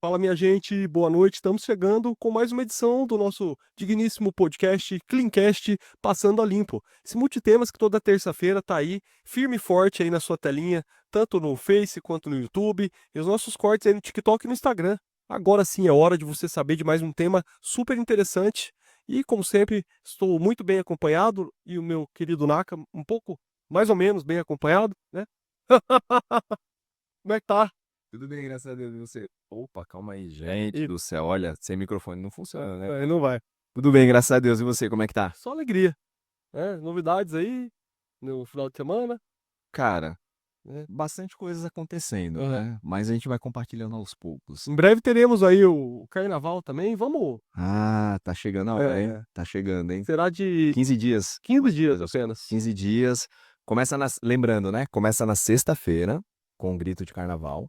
Fala, minha gente, boa noite. Estamos chegando com mais uma edição do nosso digníssimo podcast Cleancast Passando a Limpo. Esse multitemas que toda terça-feira tá aí, firme e forte aí na sua telinha, tanto no Face quanto no YouTube, e os nossos cortes aí no TikTok e no Instagram. Agora sim é hora de você saber de mais um tema super interessante. E, como sempre, estou muito bem acompanhado, e o meu querido Naka, um pouco mais ou menos bem acompanhado, né? Como é que tá? Tudo bem, graças a Deus. E você? Opa, calma aí, gente E, do céu. Olha, sem microfone não funciona, né? não vai. Tudo bem, graças a Deus. E você, como é que tá? Só alegria. Novidades aí no final de semana, Cara, né? bastante coisas acontecendo, Aham. né? Mas a gente vai compartilhando aos poucos. Em breve teremos aí o carnaval também. Vamos. Ah, tá chegando a hora, hein? é, Tá chegando, hein? Será de 15 dias. 15 dias apenas. 15 dias. Lembrando, né? Começa na sexta-feira, com o grito de carnaval.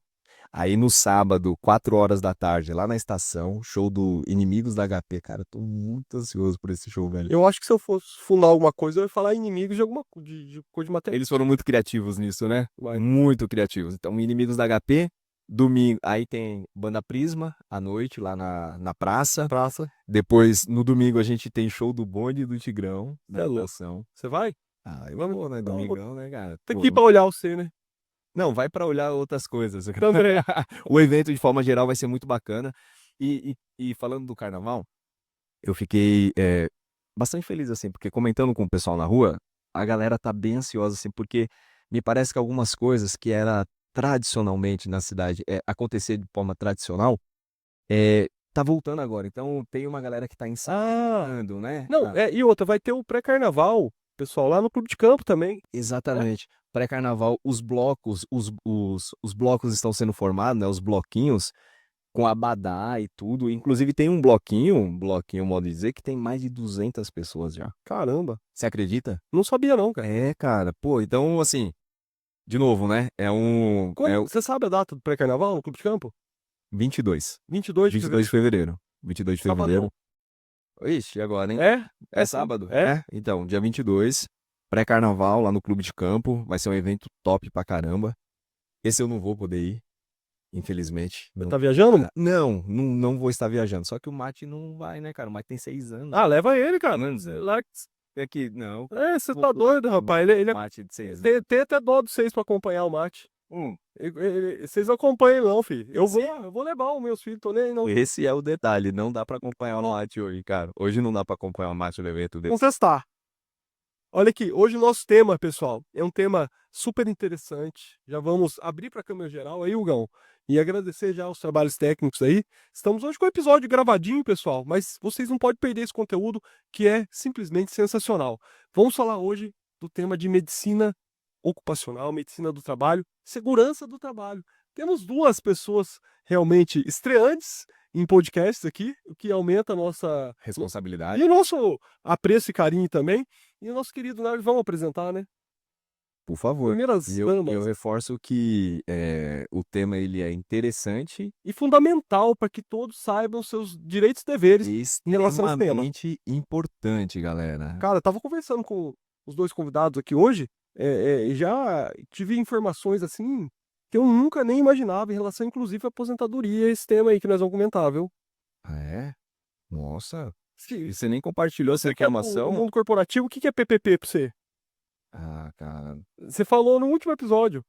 Aí no sábado, 4 horas da tarde, lá na estação, show do Inimigos da HP. Cara, eu tô muito ansioso por esse show, velho. Eu acho que se eu fosse fundar alguma coisa, eu ia falar inimigos de alguma de coisa de material. Eles foram muito criativos nisso, né? Vai. Muito criativos. Então, Inimigos da HP, domingo, aí tem Banda Prisma, à noite, lá na praça. Praça. Depois, no domingo, a gente tem show do Bonde e do Tigrão, Cê na é louco. estação. Você vai? Ah, eu vou, né? Não, vou Domingão, né, cara? ter Pô, que ir pra olhar você, né? não, vai pra olhar outras coisas. Também. O evento, de forma geral, vai ser muito bacana. E falando do carnaval, eu fiquei bastante feliz, assim, porque comentando com o pessoal na rua, a galera tá bem ansiosa, assim, porque me parece que algumas coisas que era tradicionalmente na cidade, acontecer de forma tradicional, tá voltando agora. Então tem uma galera que tá Ah, ensaiando, né? não, e outra, vai ter o pré-carnaval, pessoal, lá no Clube de Campo também, né? Exatamente. Pré-carnaval, os blocos, os blocos estão sendo formados, né? Os bloquinhos com abadá e tudo. Inclusive tem um bloquinho, modo de dizer, que tem mais de 200 pessoas já. Caramba, Você acredita? não sabia não, cara. É, cara. Pô, então, assim, de novo, né? É o Você sabe a data do pré-carnaval no Clube de Campo? 22. 22 de 22 de fevereiro. fevereiro. 22 de Sabadão. fevereiro. Ixi, e agora, hein? É? É Sim. sábado? É? É? Então, dia 22, pré-carnaval lá no Clube de Campo. Vai ser um evento top pra caramba. Esse eu não vou poder ir, infelizmente. Não, Tá viajando? não vou estar viajando. Só que o Mate não vai, né, cara? O Mate tem 6 anos. Ah, leva ele, cara. Mano, Lá... é que, não. Você tá doido, rapaz. Mate de 6 anos. Tem até dó dos seis pra acompanhar o mate. Hum, Vocês não acompanham, não, filho. esse, Eu vou levar os meus filhos, tô nem aí, não. esse é o detalhe. Não dá pra acompanhar o Mate hoje, cara. Hoje não dá pra acompanhar o Mate no evento dele. Vamos testar. Olha aqui, hoje o nosso tema, pessoal, é um tema super interessante. Já vamos abrir para a câmera geral aí, Hugão, e agradecer já os trabalhos técnicos aí. Estamos hoje com o episódio gravadinho, pessoal, mas vocês não podem perder esse conteúdo que é simplesmente sensacional. Vamos falar hoje do tema de medicina ocupacional, medicina do trabalho, segurança do trabalho. Temos duas pessoas realmente estreantes em podcasts aqui, o que aumenta a nossa Responsabilidade. e o nosso apreço e carinho também. E o nosso querido Nard, vamos apresentar, né? Por favor. Primeiras E eu damas. reforço que o tema ele é interessante E fundamental para que todos saibam seus direitos e deveres e em relação a esse tema. extremamente importante, galera. Cara, eu tava conversando com os dois convidados aqui hoje, e já tive informações assim que eu nunca nem imaginava em relação, inclusive, à aposentadoria, esse tema aí que nós vamos comentar, viu? Ah, é? Nossa. Se E você nem compartilhou essa você quer o informação? mundo corporativo, o que é PPP para você? Ah, cara. Você falou no último episódio.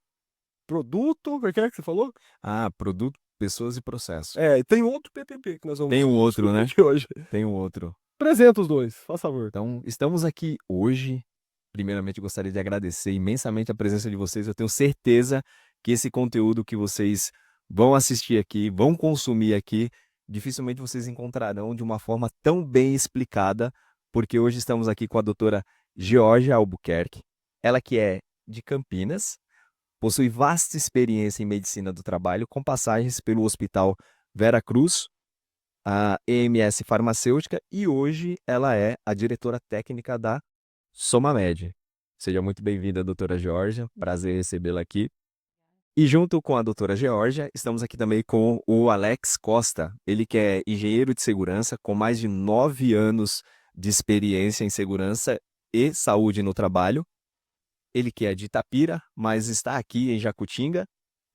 Produto, o que é que você falou? Ah, produto, pessoas e processo. Tem outro PPP que nós vamos Tem o outro, discutir né? aqui hoje. Tem o outro. Apresenta os dois, faz favor. Então, estamos aqui hoje. Primeiramente, gostaria de agradecer imensamente a presença de vocês. Eu tenho certeza que esse conteúdo que vocês vão assistir aqui, vão consumir aqui, dificilmente vocês encontrarão de uma forma tão bem explicada, porque hoje estamos aqui com a doutora Georgia Albuquerque, ela que é de Campinas, possui vasta experiência em medicina do trabalho, com passagens pelo Hospital Vera Cruz, a EMS Farmacêutica, e hoje ela é a diretora técnica da SomaMed. Seja muito bem-vinda, doutora Georgia. Prazer recebê-la aqui. E junto com a doutora Georgia, estamos aqui também com o Alex Costa. Ele que é engenheiro de segurança, com mais de 9 anos de experiência em segurança e saúde no trabalho. Ele que é de Itapira, mas está aqui em Jacutinga.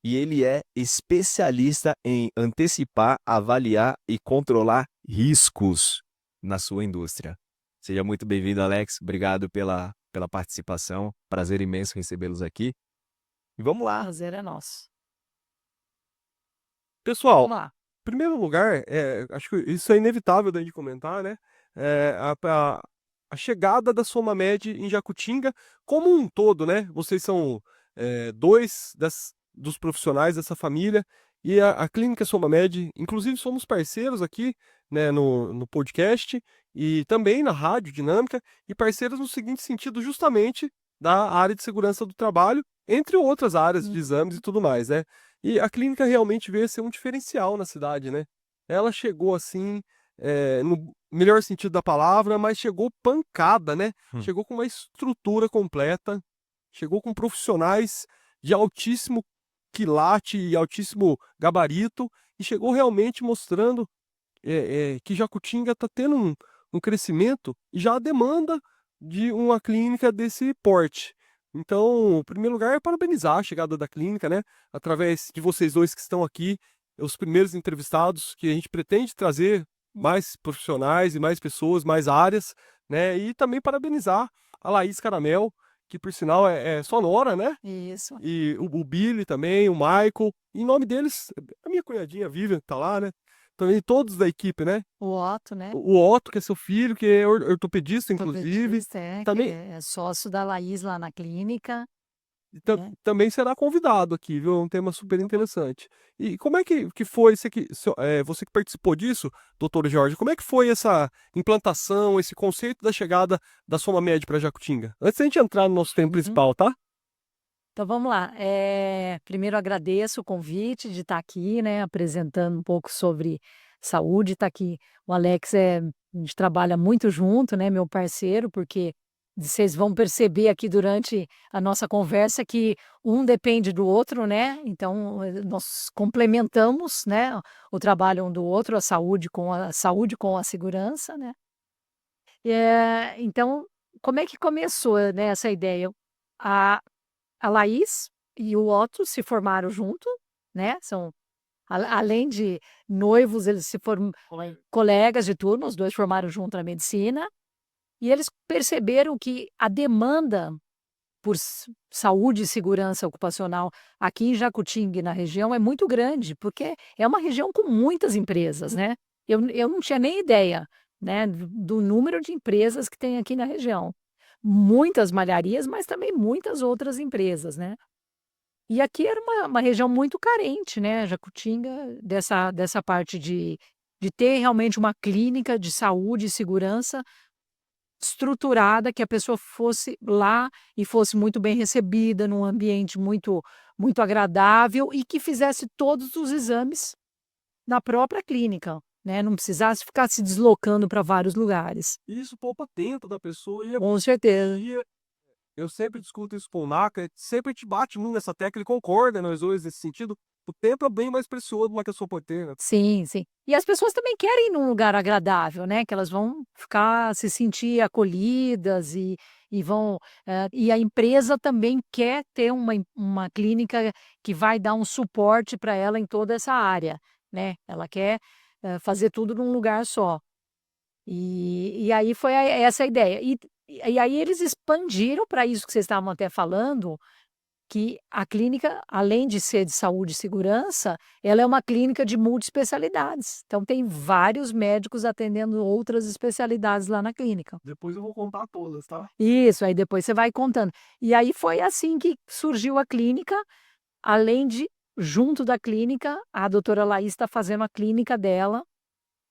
e ele é especialista em antecipar, avaliar e controlar riscos na sua indústria. Seja muito bem-vindo, Alex. Obrigado pela participação. Prazer imenso recebê-los aqui. E vamos lá. Prazer é nosso. Pessoal, Vamos lá. em primeiro lugar, acho que isso é inevitável da gente comentar, né? A chegada da SomaMed em Jacutinga como um todo, né? Vocês são dois dos profissionais dessa família e a Clínica SomaMed, inclusive somos parceiros aqui, né, no podcast e também na Rádio Dinâmica, e parceiros no seguinte sentido, justamente da área de segurança do trabalho, entre outras áreas de exames e tudo mais, né? E a clínica realmente veio a ser um diferencial na cidade, né? Ela chegou assim, no melhor sentido da palavra, mas chegou pancada, né? Chegou com uma estrutura completa, chegou com profissionais de altíssimo quilate e altíssimo gabarito, e chegou realmente mostrando que Jacutinga está tendo um crescimento e já a demanda de uma clínica desse porte. Então, em primeiro lugar, é parabenizar a chegada da clínica, né? Através de vocês dois que estão aqui, os primeiros entrevistados, que a gente pretende trazer mais profissionais e mais pessoas, mais áreas, né? E também parabenizar a Laís Caramel, que por sinal é sonora, né? Isso. E o Billy também, o Michael. Em nome deles, a minha cunhadinha Vivian tá lá, né? Também todos da equipe, né? O Otto, né? O Otto, que é seu filho, que é ortopedista, inclusive. Ortopedista, que Também, é sócio da Laís lá na clínica. né? também será convidado aqui, viu? É um tema super interessante. E como é que foi, você que participou disso, doutor Jorge, como é que foi essa implantação, esse conceito da chegada da SomaMed para Jacutinga? Antes da gente entrar no nosso tema principal, tá? Então vamos lá. Primeiro agradeço o convite de estar aqui, né, apresentando um pouco sobre saúde. Tá aqui o Alex, a gente trabalha muito junto, né, meu parceiro, porque vocês vão perceber aqui durante a nossa conversa que um depende do outro, né? Então nós complementamos, né, o trabalho um do outro, a saúde com a segurança, né? Então, como é que começou, né, essa ideia? A a Laís e o Otto se formaram junto, né, além de noivos, eles se foram colegas de turma, os 2 formaram junto na medicina, e eles perceberam que a demanda por saúde e segurança ocupacional aqui em Jacutinga e na região é muito grande, porque é uma região com muitas empresas, né. Eu não tinha nem ideia, né, do número de empresas que tem aqui na região. Muitas malharias, mas também muitas outras empresas, né. E aqui era uma região muito carente, né, Jacutinga, dessa parte de ter realmente uma clínica de saúde e segurança estruturada, que a pessoa fosse lá e fosse muito bem recebida, num ambiente muito agradável e que fizesse todos os exames na própria clínica, né, não precisasse ficar se deslocando para vários lugares. Isso poupa tempo da pessoa e Com certeza. eu sempre discuto isso com o Naka, sempre a gente bate muito nessa tecla, ele concorda, nós dois, nesse sentido. O tempo é bem mais precioso do que a pessoa pode ter, né? Sim, sim. E as pessoas também querem ir num lugar agradável, né, que elas vão se sentir acolhidas e a empresa também quer ter uma clínica que vai dar um suporte para ela em toda essa área, né. Ela quer, fazer tudo num lugar só. E aí foi essa a ideia. E aí eles expandiram para isso que vocês estavam até falando, que a clínica, além de ser de saúde e segurança, ela é uma clínica de multiespecialidades. Então tem vários médicos atendendo outras especialidades lá na clínica. Depois eu vou contar todas, tá? Isso, aí depois você vai contando. E aí foi assim que surgiu a clínica, além de, junto da clínica, a doutora Laís está fazendo a clínica dela,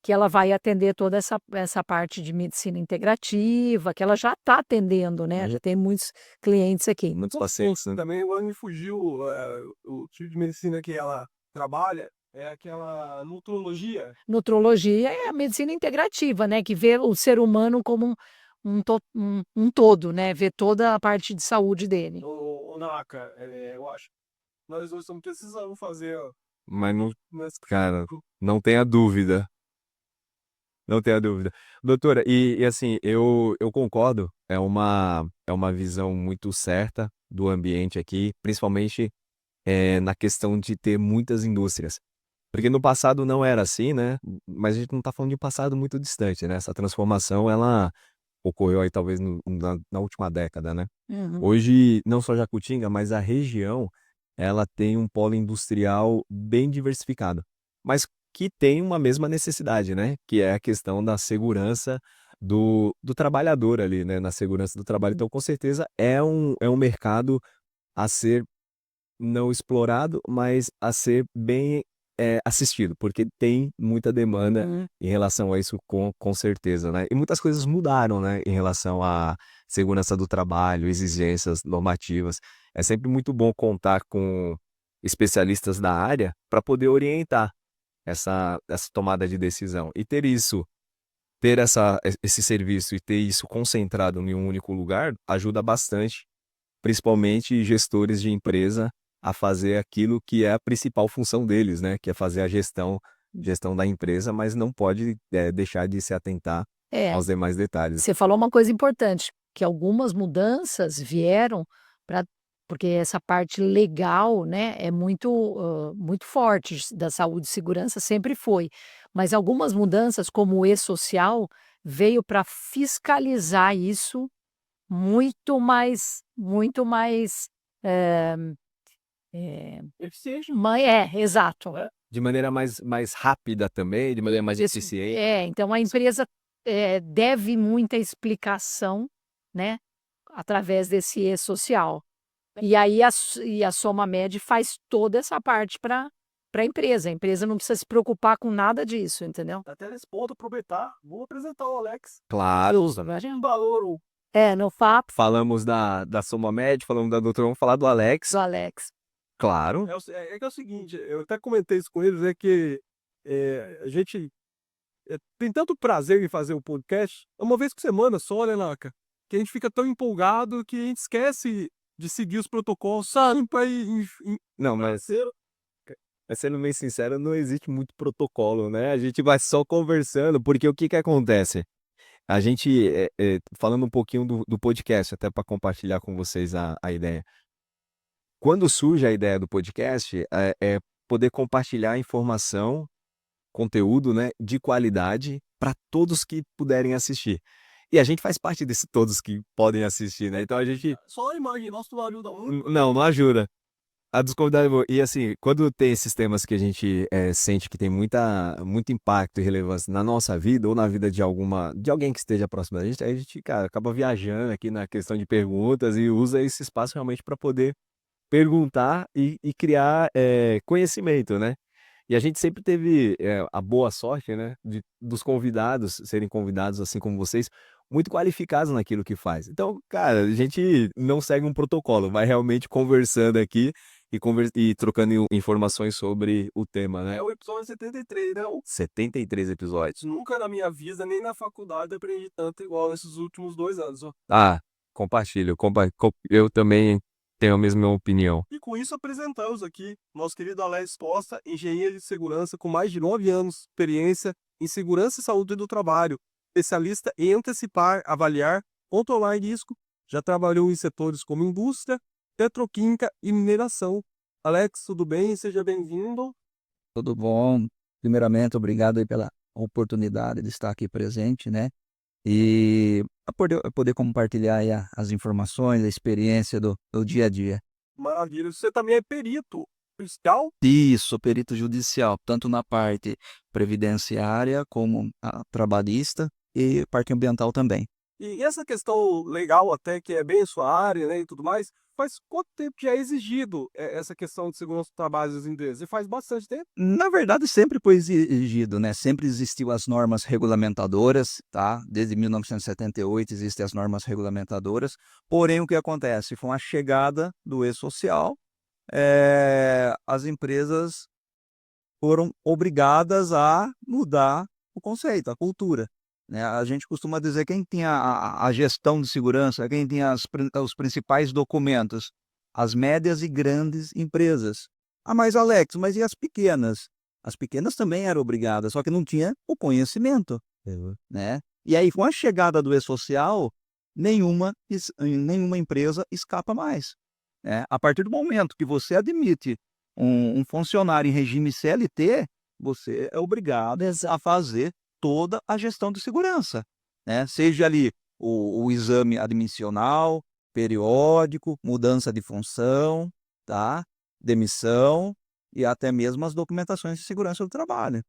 que ela vai atender toda essa parte de medicina integrativa, que ela já está atendendo, né, já tem muitos clientes aqui. Muitos pacientes, né? Também agora me fugiu o tipo de medicina que ela trabalha, é aquela nutrologia. Nutrologia é a medicina integrativa, né, que vê o ser humano como um todo, né, vê toda a parte de saúde dele. O Naka, eu acho. Nós dois estamos precisando fazer, ó, Mas não, nessa- cara, não tenha dúvida. Não tenha dúvida. Doutora, e assim, eu concordo, é uma visão muito certa do ambiente aqui, principalmente na questão de ter muitas indústrias. Porque no passado não era assim, né? Mas a gente não está falando de um passado muito distante, né? Essa transformação, ela ocorreu aí talvez na última década, né? Uhum. Hoje, não só Jacutinga, mas a região, ela tem um polo industrial bem diversificado, mas que tem uma mesma necessidade, né? Que é a questão da segurança do trabalhador ali, né? Na segurança do trabalho. Então, com certeza, é um mercado a ser não explorado, mas a ser bem assistido, porque tem muita demanda Uhum. em relação a isso, com certeza, né? E muitas coisas mudaram, né, em relação à segurança do trabalho, exigências normativas. É sempre muito bom contar com especialistas da área para poder orientar essa tomada de decisão. E ter esse serviço e ter isso concentrado em um único lugar ajuda bastante, principalmente gestores de empresa, a fazer aquilo que é a principal função deles, né? Que é fazer a gestão da empresa, mas não pode deixar de se atentar É, aos demais detalhes. você falou uma coisa importante, que algumas mudanças vieram para porque essa parte legal, né, é muito forte da saúde e segurança, sempre foi. Mas algumas mudanças, como o e-social, veio para fiscalizar isso muito mais, eh Eficiente. exato. De maneira mais rápida também, de maneira mais eficiente. Então a empresa, deve muita explicação, né, através desse e-social. E aí a SomaMed faz toda essa parte para a empresa não precisa se preocupar com nada disso, entendeu. Até nesse ponto, aproveitar, vou apresentar o Alex. Claro, Imagina valor, No FAP falamos da SomaMed, falamos da Doutor, vamos falar do Alex, do Alex. claro. que é o seguinte, eu até comentei isso com eles, é que a gente tem tanto prazer em fazer o podcast, uma vez por semana só, né, Naka? Que a gente fica tão empolgado que a gente esquece de seguir os protocolos, sabe? Não, mas sendo bem sincero, não existe muito protocolo, né? A gente vai só conversando, porque o que que acontece? A gente, falando um pouquinho do podcast, até para compartilhar com vocês a ideia. Quando surge a ideia do podcast, é poder compartilhar informação, conteúdo, né, de qualidade para todos que puderem assistir. E a gente faz parte desse todos que podem assistir, né? Então a gente Só a imagem, nosso não ajuda muito. não ajuda. A dos convidados é boa. E assim, quando tem esses temas que a gente sente que tem muito impacto e relevância na nossa vida ou na vida de alguém que esteja próximo da gente, aí a gente, cara, acaba viajando aqui na questão de perguntas e usa esse espaço realmente para poder perguntar e criar conhecimento, né? E a gente sempre teve a boa sorte, né, dos convidados serem convidados, assim como vocês, muito qualificados naquilo que faz. Então, cara, a gente não segue um protocolo, vai realmente conversando aqui e trocando informações sobre o tema, né? É o episódio 73, né? 73 episódios. Nunca na minha vida, nem na faculdade, aprendi tanto igual nesses últimos 2 anos, ó. Ah, compartilho. Eu também tenho a mesma opinião. E com isso apresentamos aqui nosso querido Alex Costa, engenheiro de segurança com mais de 9 anos de experiência em segurança e saúde do trabalho, especialista em antecipar, avaliar, controlar risco, já trabalhou em setores como indústria, petroquímica e mineração. Alex, tudo bem? Seja bem-vindo. Tudo bom? Primeiramente, obrigado aí pela oportunidade de estar aqui presente, né? E poder compartilhar aí as informações, a experiência do dia a dia. Maravilha. Você também é perito fiscal? Isso, sou perito judicial, tanto na parte previdenciária como a trabalhista e parte ambiental também. E essa questão legal até que é bem sua área, né, e tudo mais, faz quanto tempo que é exigido essa questão de segurança do trabalho das empresas? E faz bastante tempo? Na verdade, sempre foi exigido, né? Sempre existiu as normas regulamentadoras, tá? Desde 1978 existem as normas regulamentadoras. Porém, o que acontece? Com a chegada do e-social, as empresas foram obrigadas a mudar o conceito, a cultura, né? A gente costuma dizer quem tinha a gestão de segurança, quem tinha os principais documentos, as médias e grandes empresas. Ah, mas Alex, mas e as pequenas? As pequenas também eram obrigadas, só que não tinha o conhecimento, né? E aí, com a chegada do e-social, nenhuma empresa escapa mais. né? A partir do momento que você admite um funcionário em regime CLT, você é obrigado a fazer toda a gestão de segurança, né? Seja ali o exame admissional, periódico, mudança de função, tá? Demissão e até mesmo as documentações de segurança do trabalho.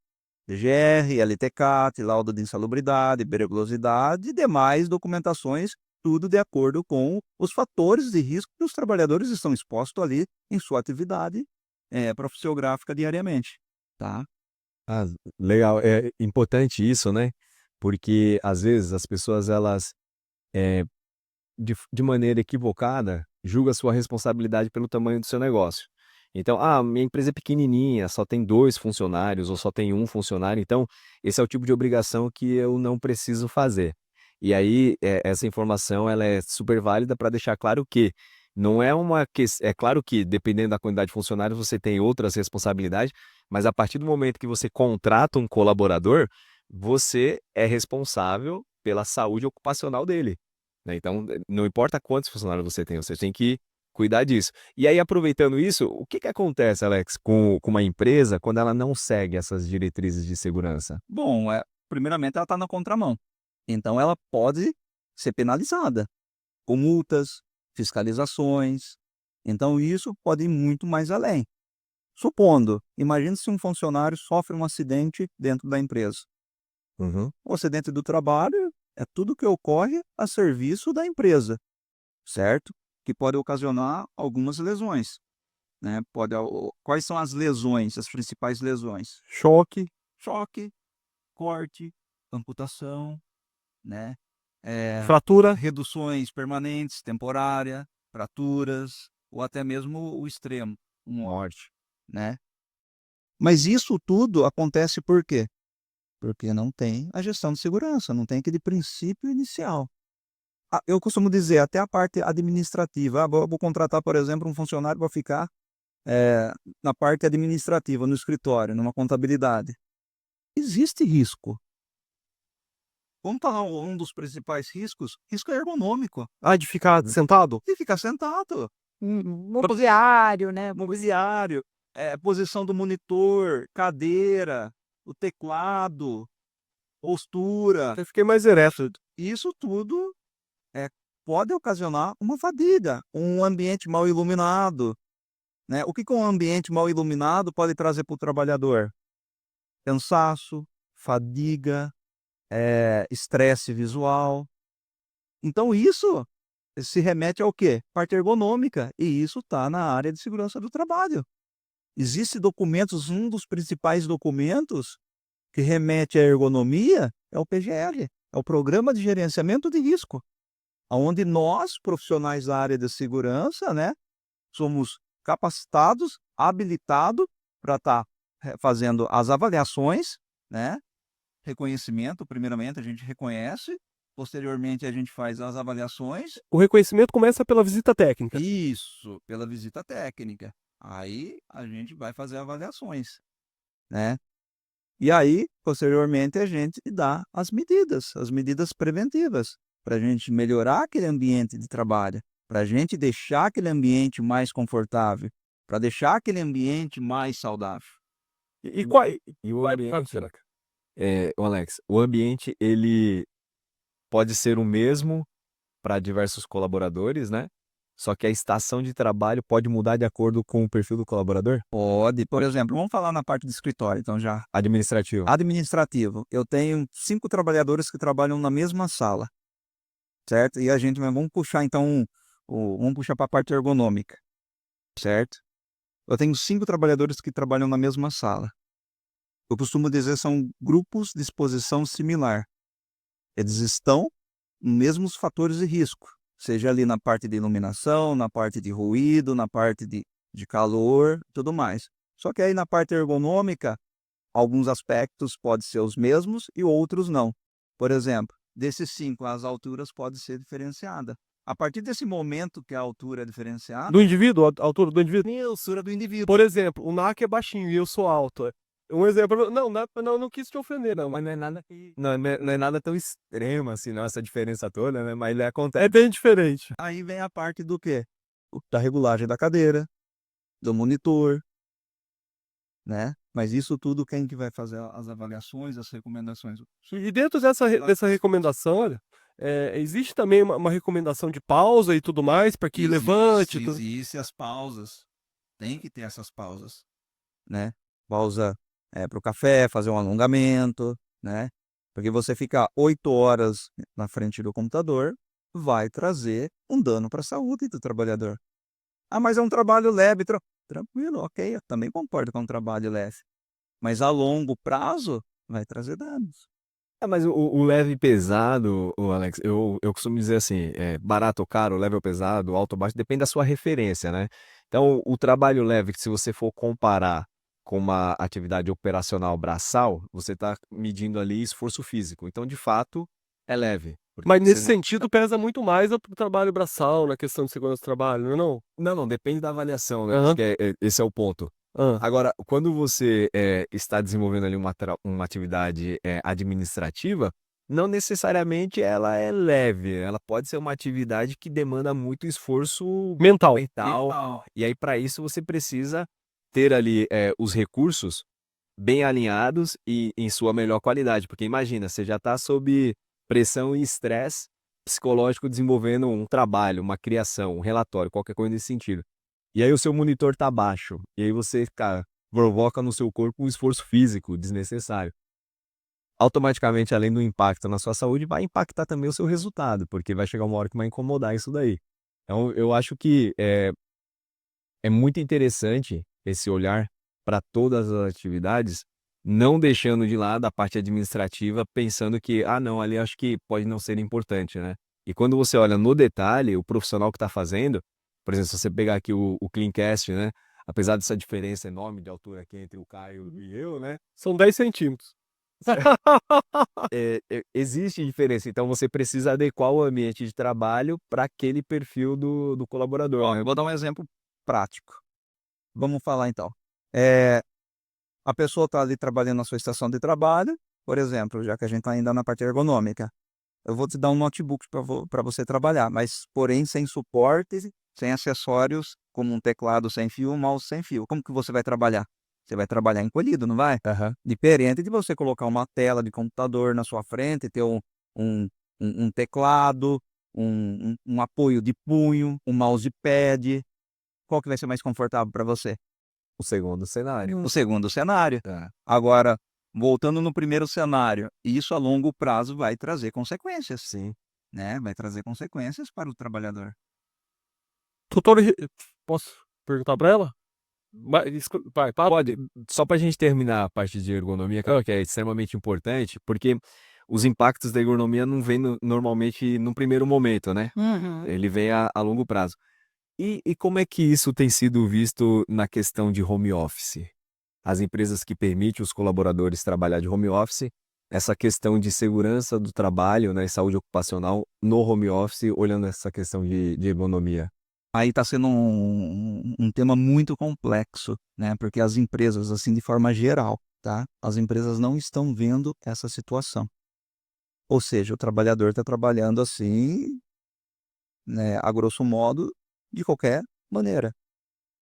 DGR, LTCAT, laudo de insalubridade, periculosidade e demais documentações, tudo de acordo com os fatores de risco que os trabalhadores estão expostos ali em sua atividade profissiográfica diariamente, tá? Ah, legal. É importante isso, né? Porque às vezes as pessoas elas de maneira equivocada julgam a sua responsabilidade pelo tamanho do seu negócio. Então, minha empresa é pequenininha, só tem 2 funcionários ou só tem 1 funcionário, então esse é o tipo de obrigação que eu não preciso fazer. E aí, essa informação ela é super válida para deixar claro que não é uma é claro que dependendo da quantidade de funcionários você tem outras responsabilidades, mas a partir do momento que você contrata um colaborador, você é responsável pela saúde ocupacional dele, né. Então, não importa quantos funcionários você tem que cuidar disso. E aí, aproveitando isso, o que que acontece, Alex, com uma empresa quando ela não segue essas diretrizes de segurança? Bom, primeiramente ela está na contramão. Então ela pode ser penalizada com multas, fiscalizações. Então isso pode ir muito mais além. Supondo, imagine se um funcionário sofre um acidente dentro da empresa. Uhum. O acidente do trabalho é tudo que ocorre a serviço da empresa, certo? Que pode ocasionar algumas lesões, né? Quais são as lesões, as principais lesões? Choque. Choque, corte, amputação, né? Fratura. Reduções permanentes, temporária, fraturas, ou até mesmo o extremo, morte, né? Mas isso tudo acontece por quê? Porque não tem a gestão de segurança, não tem aquele princípio inicial. Eu costumo dizer, até a parte administrativa. Vou contratar, por exemplo, um funcionário para ficar na parte administrativa, no escritório, numa contabilidade. Existe risco. Como está um dos principais riscos? Risco ergonômico. De ficar sentado? De ficar sentado. Mobiliário, né? Mobiliário, posição do monitor, cadeira, o teclado, postura. Eu fiquei mais ereto. Isso tudo pode ocasionar uma fadiga, um ambiente mal iluminado, né? O que um ambiente mal iluminado pode trazer para o trabalhador? Cansaço, fadiga, estresse visual. Então isso se remete ao quê? Parte ergonômica, e isso está na área de segurança do trabalho. Existem documentos, um dos principais documentos que remete à ergonomia é o PGR, é o Programa de Gerenciamento de Risco, onde nós, profissionais da área de segurança, né, somos capacitados, habilitados para estar fazendo as avaliações, né, reconhecimento, primeiramente a gente reconhece, posteriormente a gente faz as avaliações. O reconhecimento começa pela visita técnica. Isso, pela visita técnica. Aí a gente vai fazer avaliações, né? E aí, posteriormente, a gente dá as medidas preventivas, para a gente melhorar aquele ambiente de trabalho, para a gente deixar aquele ambiente mais confortável, para deixar aquele ambiente mais saudável. E qual... E o ambiente, o Alex, o ambiente ele pode ser o mesmo para diversos colaboradores, né? Só que a estação de trabalho pode mudar de acordo com o perfil do colaborador? Pode. Por exemplo, vamos falar na parte do escritório, então já. Administrativo. Administrativo. Eu tenho 5 trabalhadores que trabalham na mesma sala, certo? E a gente vamos puxar então vamos puxar para a parte ergonômica, certo? Eu tenho 5 trabalhadores que trabalham na mesma sala. Eu costumo dizer são grupos de exposição similar. Eles estão nos mesmos fatores de risco, seja ali na parte de iluminação, na parte de ruído, na parte de calor, tudo mais. Só que aí na parte ergonômica, alguns aspectos podem ser os mesmos e outros não. Por exemplo, desses 5, as alturas podem ser diferenciadas. A partir desse momento que a altura é diferenciada... Do indivíduo, a altura do indivíduo? A altura do indivíduo. Por exemplo, o NAC é baixinho e eu sou alto. Um exemplo, não quis te ofender, não. Mas não é nada não é nada tão extremo assim, não, essa diferença toda, né? Mas ele acontece. É bem diferente. Aí vem a parte do quê? da regulagem da cadeira, do monitor, né? Mas isso tudo quem que vai fazer as avaliações, as recomendações? E dentro dessa recomendação, olha, existe também uma recomendação de pausa e tudo mais, para que levante. Existe as pausas. Tem que ter essas pausas, né? Pausa para o café, fazer um alongamento, né? Porque você ficar 8 horas na frente do computador vai trazer um dano para a saúde do trabalhador. Ah, mas é um trabalho leve. Tranquilo, ok, eu também concordo com um trabalho leve. Mas a longo prazo vai trazer danos. Mas o leve e pesado, o Alex, eu costumo dizer assim, barato ou caro, leve ou pesado, alto ou baixo, depende da sua referência, né? Então, o trabalho leve, que se você for comparar com uma atividade operacional braçal, você está medindo ali esforço físico. Então, de fato, é leve. Porque Mas você nesse sentido pesa muito mais o trabalho braçal, na questão de segurança do trabalho, não é não? não, depende da avaliação, né? Aham. Acho que esse é o ponto. Ah, Agora, quando você está desenvolvendo ali uma atividade administrativa, não necessariamente ela é leve, ela pode ser uma atividade que demanda muito esforço mental. mental. E aí, para isso, você precisa ter ali os recursos bem alinhados e em sua melhor qualidade. Porque imagina, você já está sob pressão e estresse psicológico desenvolvendo um trabalho, uma criação, um relatório, qualquer coisa nesse sentido. E aí o seu monitor tá baixo. E aí você, cara, provoca no seu corpo um esforço físico desnecessário. Automaticamente, além do impacto na sua saúde, vai impactar também o seu resultado, porque vai chegar uma hora que vai incomodar isso daí. Então, eu acho que é muito interessante esse olhar para todas as atividades, não deixando de lado a parte administrativa, pensando que, ah, não, ali acho que pode não ser importante, né? E quando você olha no detalhe, o profissional que está fazendo, por exemplo, se você pegar aqui o Cleancast, né? Apesar dessa diferença enorme de altura aqui entre o Caio e eu, né? São 10 centímetros. Existe diferença, então você precisa adequar o ambiente de trabalho para aquele perfil do colaborador. Ó, eu vou dar um exemplo prático. Vamos falar então. A pessoa está ali trabalhando na sua estação de trabalho, por exemplo, já que a gente está ainda na parte ergonômica. Eu vou te dar um notebook para você trabalhar, mas porém sem suporte, sem acessórios, como um teclado sem fio, um mouse sem fio. Como que você vai trabalhar? Você vai trabalhar encolhido, não vai? Aham. Diferente de você colocar uma tela de computador na sua frente, ter um teclado, um apoio de punho, um mousepad. Qual que vai ser mais confortável para você? O segundo cenário. O segundo cenário. Tá. Agora, voltando no primeiro cenário, isso a longo prazo vai trazer consequências, Sim. né? Vai trazer consequências para o trabalhador. Doutora, posso perguntar para ela? Vai, Pode, só para a gente terminar a parte de ergonomia, que é extremamente importante, porque os impactos da ergonomia não vêm normalmente no primeiro momento, né? Uhum. Ele vem a longo prazo. E como é que isso tem sido visto na questão de home office? As empresas que permitem os colaboradores trabalhar de home office, essa questão de segurança do trabalho, né, e saúde ocupacional no home office, olhando essa questão de ergonomia. Aí está sendo um tema muito complexo, né? Porque as empresas, assim, de forma geral, tá? As empresas não estão vendo essa situação. Ou seja, o trabalhador está trabalhando assim, né, a grosso modo, de qualquer maneira,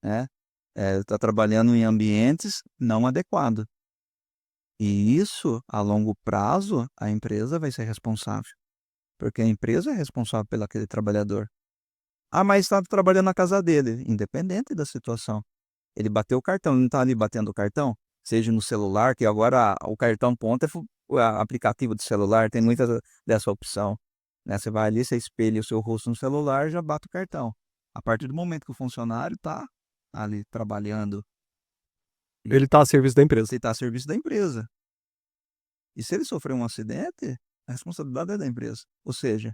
né? Está trabalhando em ambientes não adequados. E isso, a longo prazo, a empresa vai ser responsável. Porque a empresa é responsável pelo aquele trabalhador. Ah, mas está trabalhando na casa dele, independente da situação. Ele bateu o cartão, não está ali batendo o cartão? Seja no celular, que agora o cartão ponto é o aplicativo de celular, tem muita dessa opção, né? Você vai ali, você espelha o seu rosto no celular, já bate o cartão. A partir do momento que o funcionário está ali trabalhando, ele tá a serviço da empresa. você está a serviço da empresa. E se ele sofrer um acidente, a responsabilidade é da empresa. Ou seja,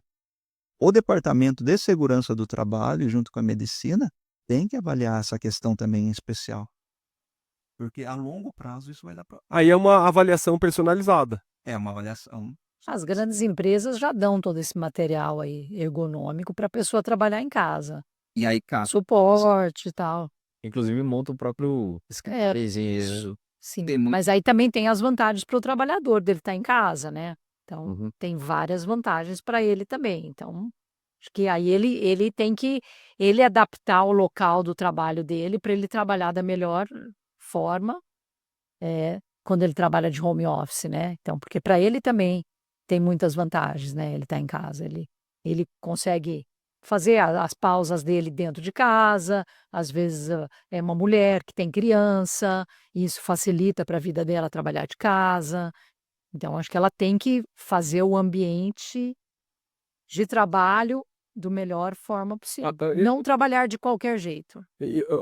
o Departamento de Segurança do Trabalho, junto com a medicina, tem que avaliar essa questão também em especial. Porque a longo prazo isso vai dar para. Aí é uma avaliação personalizada. É uma avaliação. As grandes empresas já dão todo esse material aí ergonômico para a pessoa trabalhar em casa. E aí, cara, Suporte e tal. Inclusive monta o próprio escritório. Sim, Tem muito- mas aí também tem as vantagens para o trabalhador dele estar em casa, né? Então, Uhum. tem várias vantagens para ele também. Então, Acho que aí ele tem que ele adaptar o local do trabalho dele para ele trabalhar da melhor forma, quando ele trabalha de home office, né. Então, porque para ele também tem muitas vantagens, né, ele tá em casa, ele consegue fazer as pausas dele dentro de casa, às vezes, é uma mulher que tem criança, e isso facilita para a vida dela trabalhar de casa. Então acho que ela tem que fazer o ambiente de trabalho do melhor forma possível, E não trabalhar de qualquer jeito.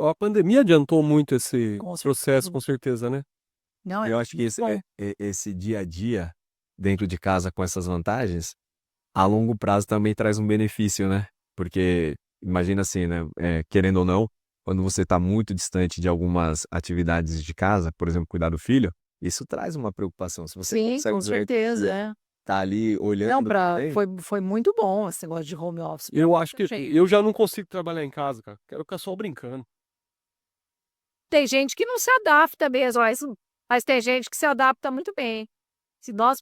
a pandemia adiantou muito esse Com processo, certeza. com certeza, né? Não, Eu acho que bom. esse dia a dia dentro de casa com essas vantagens, a longo prazo também traz um benefício, né? Porque imagina assim, né? Querendo ou não, quando você está muito distante de algumas atividades de casa, por exemplo, cuidar do filho, isso traz uma preocupação. Se você Sim, consegue com certeza, tá ali Não, olhando também, foi muito bom esse negócio de home office pra Eu acho que muita gente. eu já não consigo trabalhar em casa, cara. Quero ficar só brincando. Tem gente que não se adapta mesmo, mas tem gente que se adapta muito bem. Se nós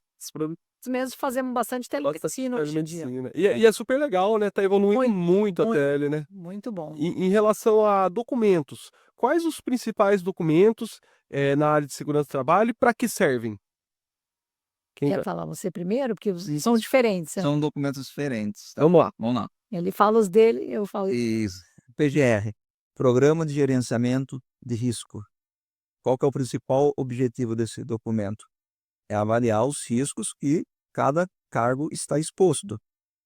mesmos fazemos bastante telemedicina hoje em dia. Telemedicina. E é super legal, né? Tá evoluindo muito a muito, tele, né? muito bom. Em relação a documentos, quais os principais documentos na área de segurança do trabalho e para que servem? Quem Quer tá- falar você primeiro? Porque são diferentes, né. São documentos diferentes, tá? Vamos lá. Vamos lá. Ele fala os dele, eu falo Isso. PGR, Programa de Gerenciamento de Risco. Qual que é o principal objetivo desse documento? É avaliar os riscos que cada cargo está exposto.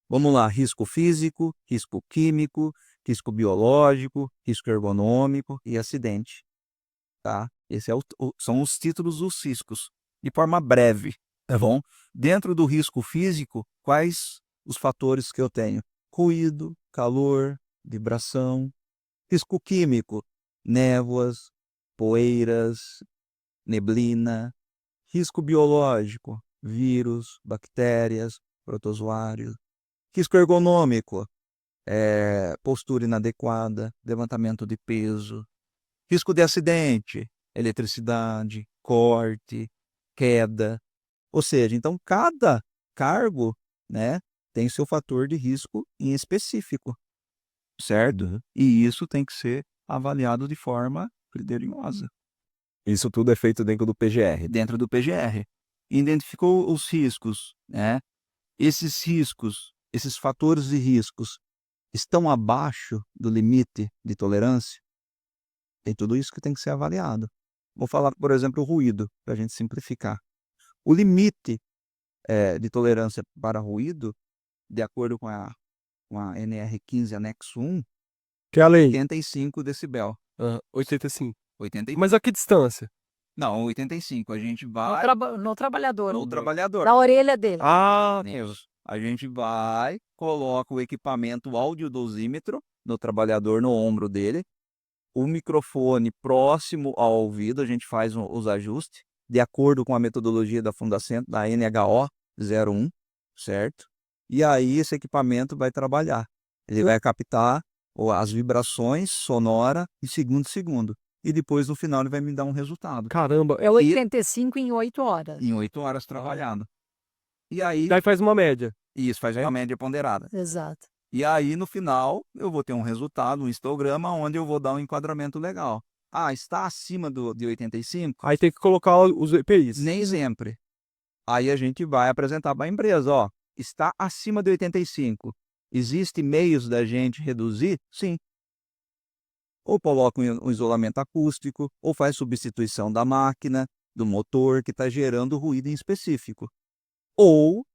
Vamos lá, risco físico, risco químico, risco biológico, risco ergonômico e acidente, tá? Esse é são os títulos dos riscos, de forma breve, tá bom? Dentro do risco físico, quais os fatores que eu tenho? Ruído, calor, vibração. Risco químico, névoas, poeiras, neblina. Risco biológico, vírus, bactérias, protozoários. Risco ergonômico, postura inadequada, levantamento de peso. Risco de acidente, eletricidade, corte, queda. Ou seja, então cada cargo, né, tem seu fator de risco em específico, certo? E isso tem que ser avaliado de forma criteriosa. isso tudo é feito dentro do PGR. Dentro do PGR. Identificou os riscos, né? Esses riscos, esses fatores de riscos estão abaixo do limite de tolerância? Tem tudo isso que tem que ser avaliado. Vou falar, por exemplo, o ruído, para a gente simplificar. O limite de tolerância para ruído, de acordo com a NR15 anexo 1, Que é a lei. 85 decibel. 85. 85. Mas a que distância? Não, 85. A gente no, vai no trabalhador, no trabalhador. na orelha dele. Ah, Isso. A gente vai, coloca o equipamento audiodosímetro no trabalhador, no ombro dele, o microfone próximo ao ouvido, a gente faz os ajustes, de acordo com a metodologia da Fundacentro, da NHO 01, certo? E aí esse equipamento vai trabalhar. Ele vai captar as vibrações sonoras em segundo a segundo. E depois, no final, ele vai me dar um resultado. caramba. É 85 em 8 horas. Em 8 horas trabalhando. E aí, Daí faz uma média. isso faz a média ponderada. Exato. E aí, no final, eu vou ter um resultado, um histograma, onde eu vou dar um enquadramento legal. Ah, está acima de 85? Aí tem que colocar os EPIs. Nem sempre. Aí a gente vai apresentar para a empresa, ó, está acima de 85. Existem meios da gente reduzir? Sim. Ou coloca um isolamento acústico, ou faz substituição da máquina, do motor que está gerando ruído em específico. Ou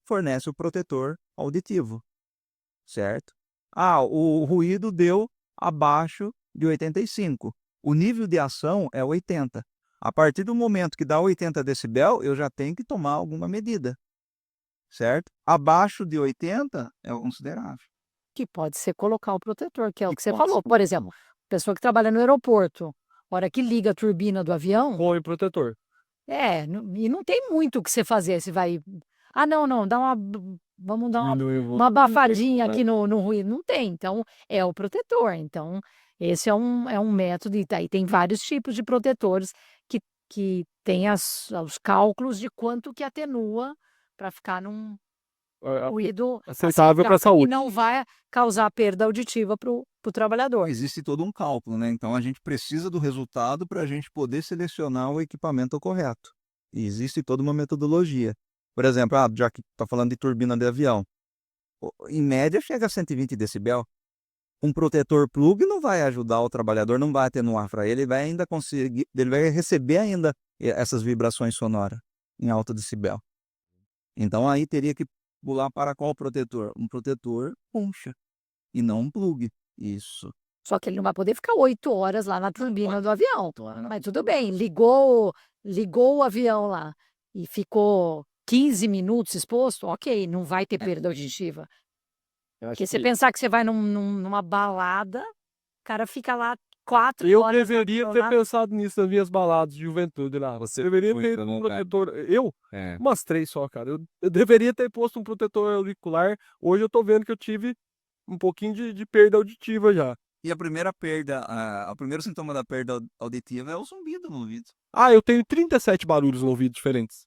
fornece o protetor auditivo, certo? Ah, o ruído deu abaixo de 85. O nível de ação é 80. A partir do momento que dá 80 decibel, eu já tenho que tomar alguma medida, certo? Abaixo de 80 é considerável. Que pode ser colocar o protetor, que é o Que que você pode falou. ser. Por exemplo, pessoa que trabalha no aeroporto, hora que liga a turbina do avião, Com o protetor. e não tem muito o que você fazer. Você vai. Ah, não, vamos dar uma abafadinha aqui no ruído. Não tem. Então, é o protetor. Então, esse é um método. E aí tem vários tipos de protetores que tem os cálculos de quanto que atenua para ficar ruído aceitável para a e saúde. não vai causar perda auditiva para o trabalhador. Existe todo um cálculo, né? Então a gente precisa do resultado para a gente poder selecionar o equipamento correto. E existe toda uma metodologia. Por exemplo, já que está falando de turbina de avião, em média chega a 120 decibel. Um protetor plug não vai ajudar o trabalhador, não vai atenuar para ele, ele vai ainda conseguir, ele vai receber ainda essas vibrações sonoras em alto decibel. Então aí teria que pular para qual protetor? Um protetor puncha e não um plug. Isso. Só que ele não vai poder ficar 8 horas lá na turbina do avião. Mas tudo bem, ligou o avião lá e ficou 15 minutos exposto, ok, não vai ter perda auditiva. Porque você pensar que você vai numa balada, o cara fica lá 4 Eu horas deveria ter pensado nisso nas minhas baladas de juventude lá. Você deveria foi ter pra um vontade. protetor. Eu? É. Umas 3 só, cara. Eu deveria ter posto um protetor auricular. Hoje eu tô vendo que eu tive um pouquinho de perda auditiva já. E a primeira perda, o primeiro sintoma da perda auditiva é o zumbido no ouvido. Eu tenho 37 barulhos no ouvido diferentes.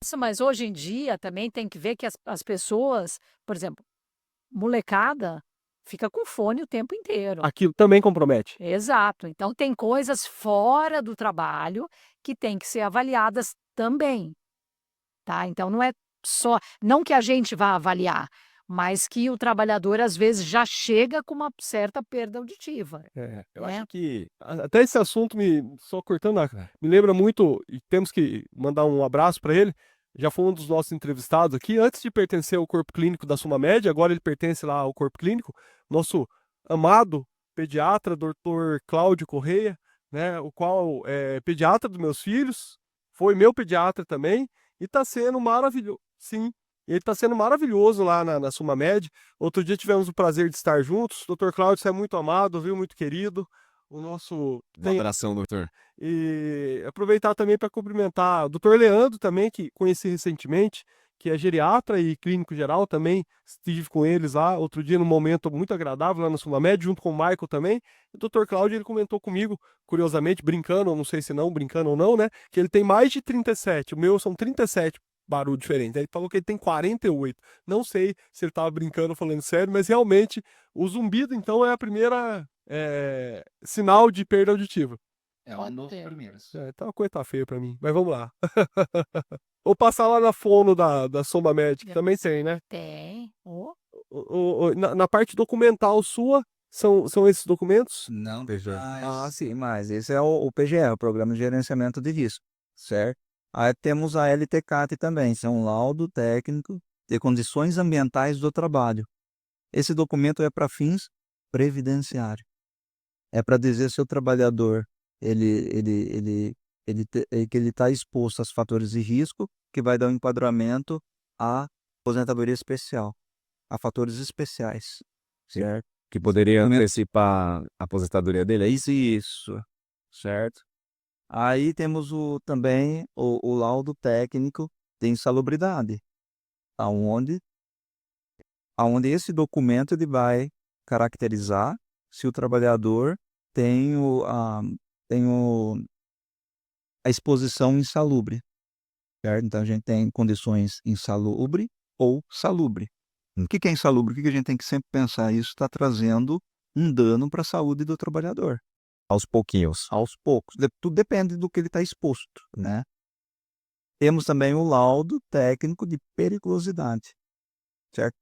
Nossa, mas hoje em dia também tem que ver que as pessoas, por exemplo, molecada fica com fone o tempo inteiro. Aquilo também compromete. Exato. Então tem coisas fora do trabalho que têm que ser avaliadas também, tá? Então não é só, não que a gente vá avaliar, mas que o trabalhador às vezes já chega com uma certa perda auditiva. Eu né? acho que até esse assunto só cortando, me lembra muito, e temos que mandar um abraço para ele. Já foi um dos nossos entrevistados aqui, antes de pertencer ao corpo clínico da Suma Média, agora ele pertence lá ao corpo clínico, nosso amado pediatra, Dr. Cláudio Correia, né, o qual é pediatra dos meus filhos, foi meu pediatra também, e está sendo maravilhoso, sim, ele está sendo maravilhoso lá na Suma Média. Outro dia tivemos o prazer de estar juntos, Dr. Cláudio, você é muito amado, viu, muito querido, o nosso... Um abração, doutor. E aproveitar também para cumprimentar o Dr. Leandro também, que conheci recentemente, que é geriatra e clínico geral também. Estive com eles lá outro dia num momento muito agradável lá na Suma Média, junto com o Michael também. O Dr. Cláudio, ele comentou comigo, curiosamente, brincando, não sei se não, brincando ou não, né, que ele tem mais de 37, o meu são 37 barulhos diferentes. Ele falou que ele tem 48. Não sei se ele estava brincando ou falando sério, mas realmente o zumbido, então, é a primeira sinal de perda auditiva. É Pode um dos ter. primeiros. Tá uma coisa tá feia pra mim, mas vamos lá. Ou passar lá na fono da Soma Médica, também tem, né? Tem. Na parte documental sua, são esses documentos? Não, PG. sim, mas esse é o PGE, o Programa de Gerenciamento de Risco, certo? Aí temos a LTCAT também, isso é um laudo técnico de condições ambientais do trabalho. Esse documento é para fins previdenciários. É para dizer se o trabalhador que ele está exposto aos fatores de risco, que vai dar um enquadramento à aposentadoria especial, a fatores especiais, certo? Que poderia antecipar a aposentadoria dele, é isso? Isso, certo? Aí temos também o laudo técnico de insalubridade, aonde esse documento ele vai caracterizar se o trabalhador tem a exposição insalubre, certo? Então a gente tem condições insalubre ou salubre. O que é insalubre? O que a gente tem que sempre pensar? Isso está trazendo um dano para a saúde do trabalhador. Aos pouquinhos. Aos poucos. Tudo depende do que ele está exposto, né? Temos também o laudo técnico de periculosidade, certo?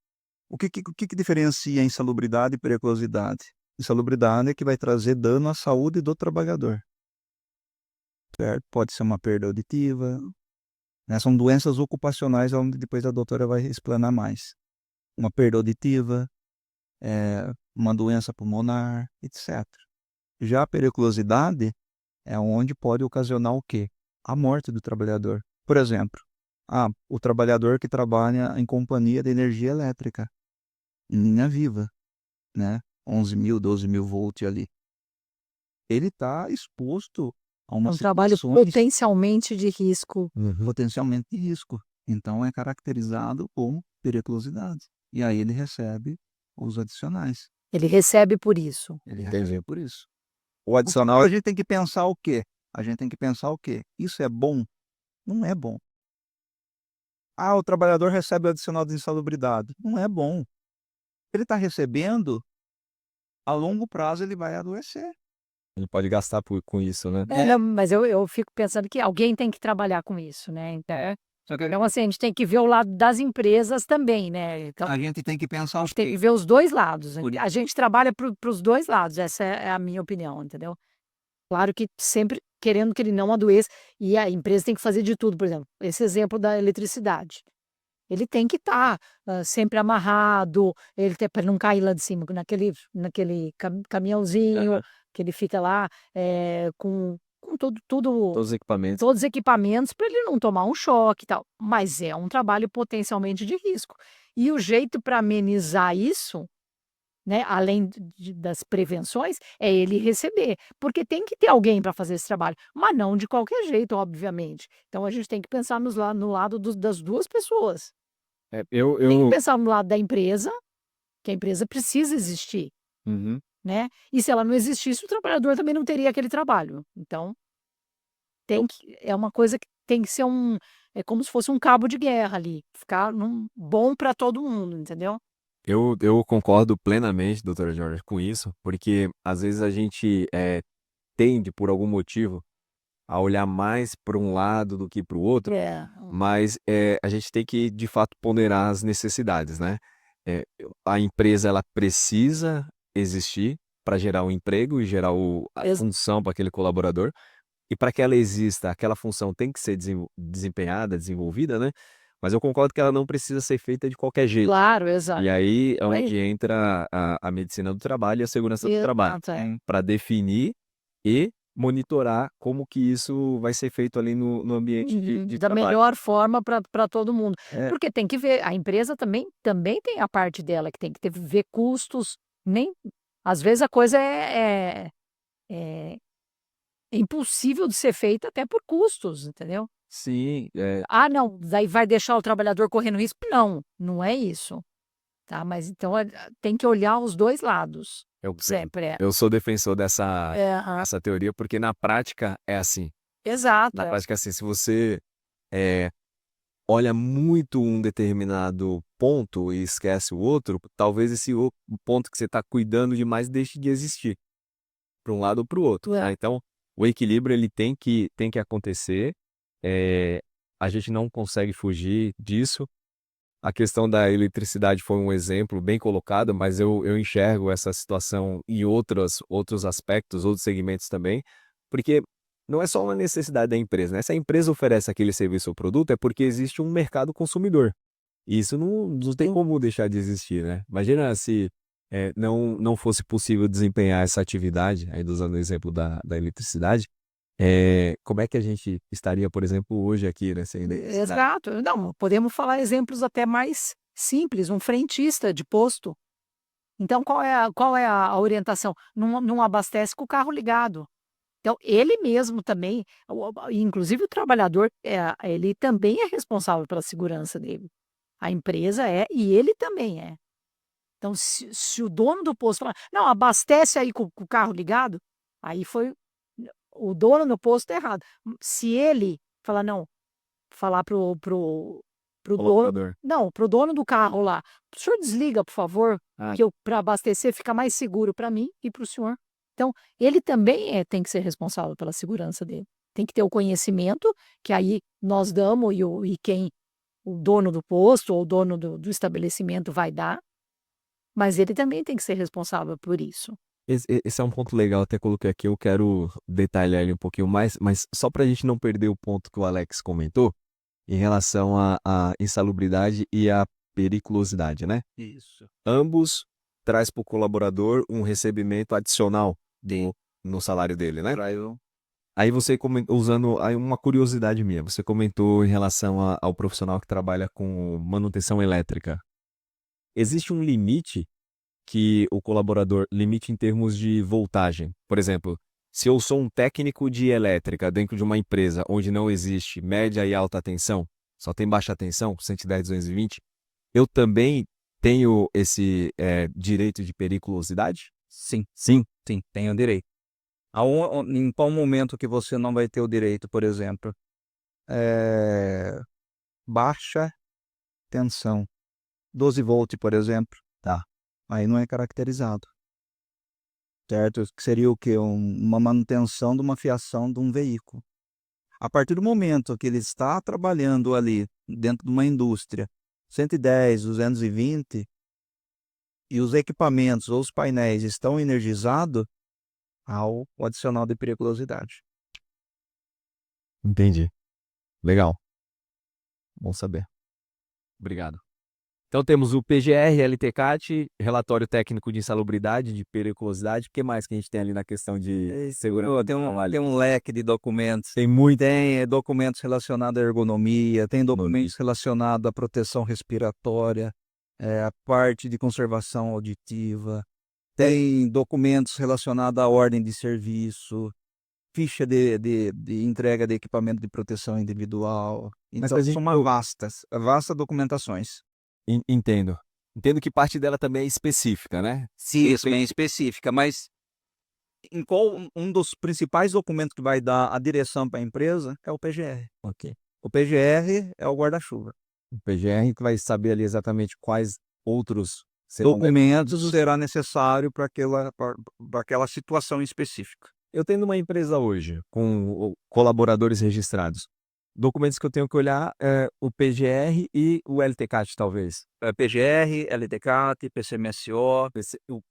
O que diferencia insalubridade e periculosidade? Insalubridade é que vai trazer dano à saúde do trabalhador, certo? Pode ser uma perda auditiva, né? São doenças ocupacionais, onde depois a doutora vai explanar mais. Uma perda auditiva, uma doença pulmonar, etc. Já a periculosidade é onde pode ocasionar o quê? A morte do trabalhador. Por exemplo, o trabalhador que trabalha em companhia de energia elétrica, em linha viva, né? 11.000, 12.000 volts ali. Ele está exposto a uma um trabalho potencialmente de risco. potencialmente de risco. Então é caracterizado como periculosidade. E aí ele recebe os adicionais. Ele recebe por isso. Ele recebe por isso. O adicional, a gente tem que pensar o quê? Isso é bom? Não é bom. Ah, o trabalhador recebe o adicional de insalubridade. Não é bom. Ele está recebendo, a longo prazo ele vai adoecer. Ele pode gastar com isso, né? Não, mas eu fico pensando que alguém tem que trabalhar com isso, né? Então, assim, a gente tem que ver o lado das empresas também, né? Então, A gente tem que pensar a gente tem que ver os dois lados. A gente trabalha para os dois lados, essa é a minha opinião, entendeu? Claro que sempre querendo que ele não adoeça, e a empresa tem que fazer de tudo, por exemplo, esse exemplo da eletricidade. Ele tem que estar sempre amarrado, ele para não cair lá de cima, naquele caminhãozinho, que ele fica lá com Todos os equipamentos. todos os equipamentos para ele não tomar um choque e tal. Mas é um trabalho potencialmente de risco. E o jeito para amenizar isso, né, além das prevenções, é ele receber. Porque tem que ter alguém para fazer esse trabalho, mas não de qualquer jeito, obviamente. Então a gente tem que pensar no lado das duas pessoas. É, Tem que pensar no lado da empresa, que a empresa precisa existir, Uhum. né? E se ela não existisse, o trabalhador também não teria aquele trabalho. Então, é uma coisa que tem que ser é como se fosse um cabo de guerra ali, ficar bom para todo mundo, entendeu? Eu concordo plenamente, doutora Jorge, com isso, porque às vezes a gente tende, por algum motivo, a olhar mais para um lado do que para o outro, mas a gente tem que, de fato, ponderar as necessidades, né? A empresa, ela precisa existir para gerar o emprego e gerar a função para aquele colaborador, e para que ela exista, aquela função tem que ser desempenhada, desenvolvida, né? Mas eu concordo que ela não precisa ser feita de qualquer jeito. Claro, exato. E aí é onde entra a medicina do trabalho e a segurança do trabalho, para definir e monitorar como que isso vai ser feito ali no ambiente de Da trabalho. melhor forma para todo mundo. É. Porque tem que ver, a empresa também tem a parte dela, que tem que ver custos, às vezes a coisa é impossível de ser feita até por custos, entendeu? Sim, Ah, não, daí vai deixar o trabalhador correndo risco? Não, não é isso, tá? Mas então tem que olhar os dois lados, sempre. eu sou defensor dessa Aham. essa teoria, porque na prática é assim. Exato, Na prática é assim, se você olha muito um determinado ponto e esquece o outro, talvez esse ponto que você está cuidando demais deixe de existir, para um lado ou para o outro, tá? Então, o equilíbrio ele tem que acontecer, a gente não consegue fugir disso. A questão da eletricidade foi um exemplo bem colocado, mas eu enxergo essa situação em outros aspectos, outros segmentos também, porque não é só uma necessidade da empresa, né? Se a empresa oferece aquele serviço ou produto, é porque existe um mercado consumidor. E isso não tem como deixar de existir, né? Imagina se não fosse possível desempenhar essa atividade, ainda usando o exemplo da eletricidade, como é que a gente estaria, por exemplo, hoje aqui, né, sem eletricidade? exato. Não, podemos falar exemplos até mais simples, um frentista de posto. Então, qual é a orientação? Não abastece com o carro ligado. Então, ele mesmo também, inclusive o trabalhador, ele também é responsável pela segurança dele. A empresa e ele também é. Então, se o dono do posto falar, não, abastece aí com o carro ligado, aí foi o dono do posto errado. Se ele falar, não, falar pro dono, Colaborador. não, pro dono do carro lá, o senhor desliga, por favor, Ah. que para abastecer fica mais seguro para mim e para o senhor. Então, ele também tem que ser responsável pela segurança dele. Tem que ter o conhecimento, que aí nós damos e quem o dono do posto ou o dono do estabelecimento vai dar, mas ele também tem que ser responsável por isso. Esse é um ponto legal, até coloquei aqui, eu quero detalhar ele um pouquinho mais, mas só para a gente não perder o ponto que o Alex comentou, em relação à insalubridade e à periculosidade, né? Isso. Ambos traz para o colaborador um recebimento adicional no salário dele, né? Aí você usando aí uma curiosidade minha, você comentou em relação ao profissional que trabalha com manutenção elétrica. Existe um limite que o colaborador limite em termos de voltagem? Por exemplo, se eu sou um técnico de elétrica dentro de uma empresa onde não existe média e alta tensão, só tem baixa tensão, 110, 220, eu também tenho esse direito de periculosidade? Sim, Sim. sim, tem o direito. Em qual momento que você não vai ter o direito, por exemplo? Baixa tensão. 12 volt, por exemplo. Tá. Aí não é caracterizado. Certo? Que seria o quê? Uma manutenção de uma fiação de um veículo. A partir do momento que ele está trabalhando ali dentro de uma indústria, 110, 220, e os equipamentos ou os painéis estão energizados, há o adicional de periculosidade. Entendi. Legal. Bom saber. Obrigado. Então temos o PGR, LTCAT, relatório técnico de insalubridade, de periculosidade. O que mais que a gente tem ali na questão de segurança? Tem um leque de documentos. Tem muito. Tem documentos relacionados à ergonomia, tem documentos relacionados à proteção respiratória, a parte de conservação auditiva, tem documentos relacionados à ordem de serviço, ficha de entrega de equipamento de proteção individual. Então, a gente- são vastas documentações. Entendo. Entendo que parte dela também é específica, né? Isso, bem específica, mas em qual um dos principais documentos que vai dar a direção para a empresa é o PGR. Ok. O PGR é o guarda-chuva. O PGR que vai saber ali exatamente quais outros serão Documentos será necessário para aquela situação específica. Eu tendo uma empresa hoje com colaboradores registrados, documentos que eu tenho que olhar é o PGR e o LTCAT, talvez. PGR, LTCAT, PCMSO,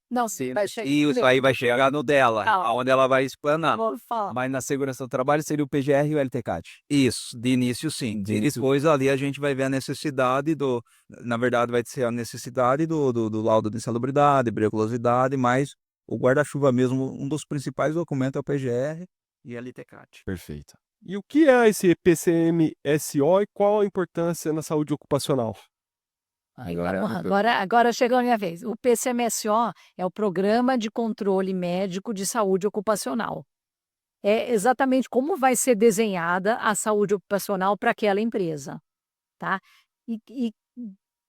Não, vai e isso aí vai chegar no dela, Calma. onde ela vai explanar. Vou falar. Mas na segurança do trabalho seria o PGR e o LTCAT. Isso, de início sim. De E início. depois ali a gente vai ver a necessidade na verdade vai ser a necessidade do laudo de insalubridade, periculosidade, mas o guarda-chuva mesmo, um dos principais documentos é o PGR e LTCAT. Perfeito. E o que é esse PCMSO e qual a importância na saúde ocupacional? Agora chegou a minha vez. O PCMSO é o Programa de Controle Médico de Saúde Ocupacional. É exatamente como vai ser desenhada a saúde ocupacional para aquela empresa, tá? E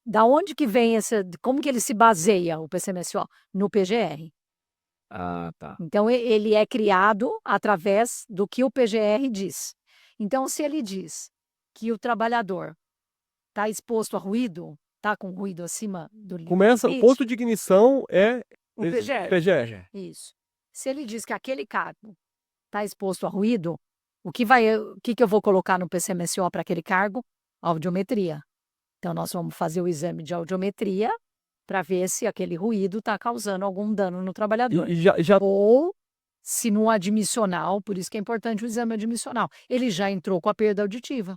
da onde que vem como que ele se baseia, o PCMSO? No PGR. Ah, tá. Então, ele é criado através do que o PGR diz. Então, se ele diz que o trabalhador está exposto a ruído, está com ruído acima do Começa, o limite, ponto de ignição é o PGR. PGR. Isso. Se ele diz que aquele cargo está exposto a ruído, o que eu vou colocar no PCMSO para aquele cargo? Audiometria. Então, nós vamos fazer o exame de audiometria para ver se aquele ruído está causando algum dano no trabalhador. E já Ou se no admissional, por isso que é importante o exame admissional, ele já entrou com a perda auditiva.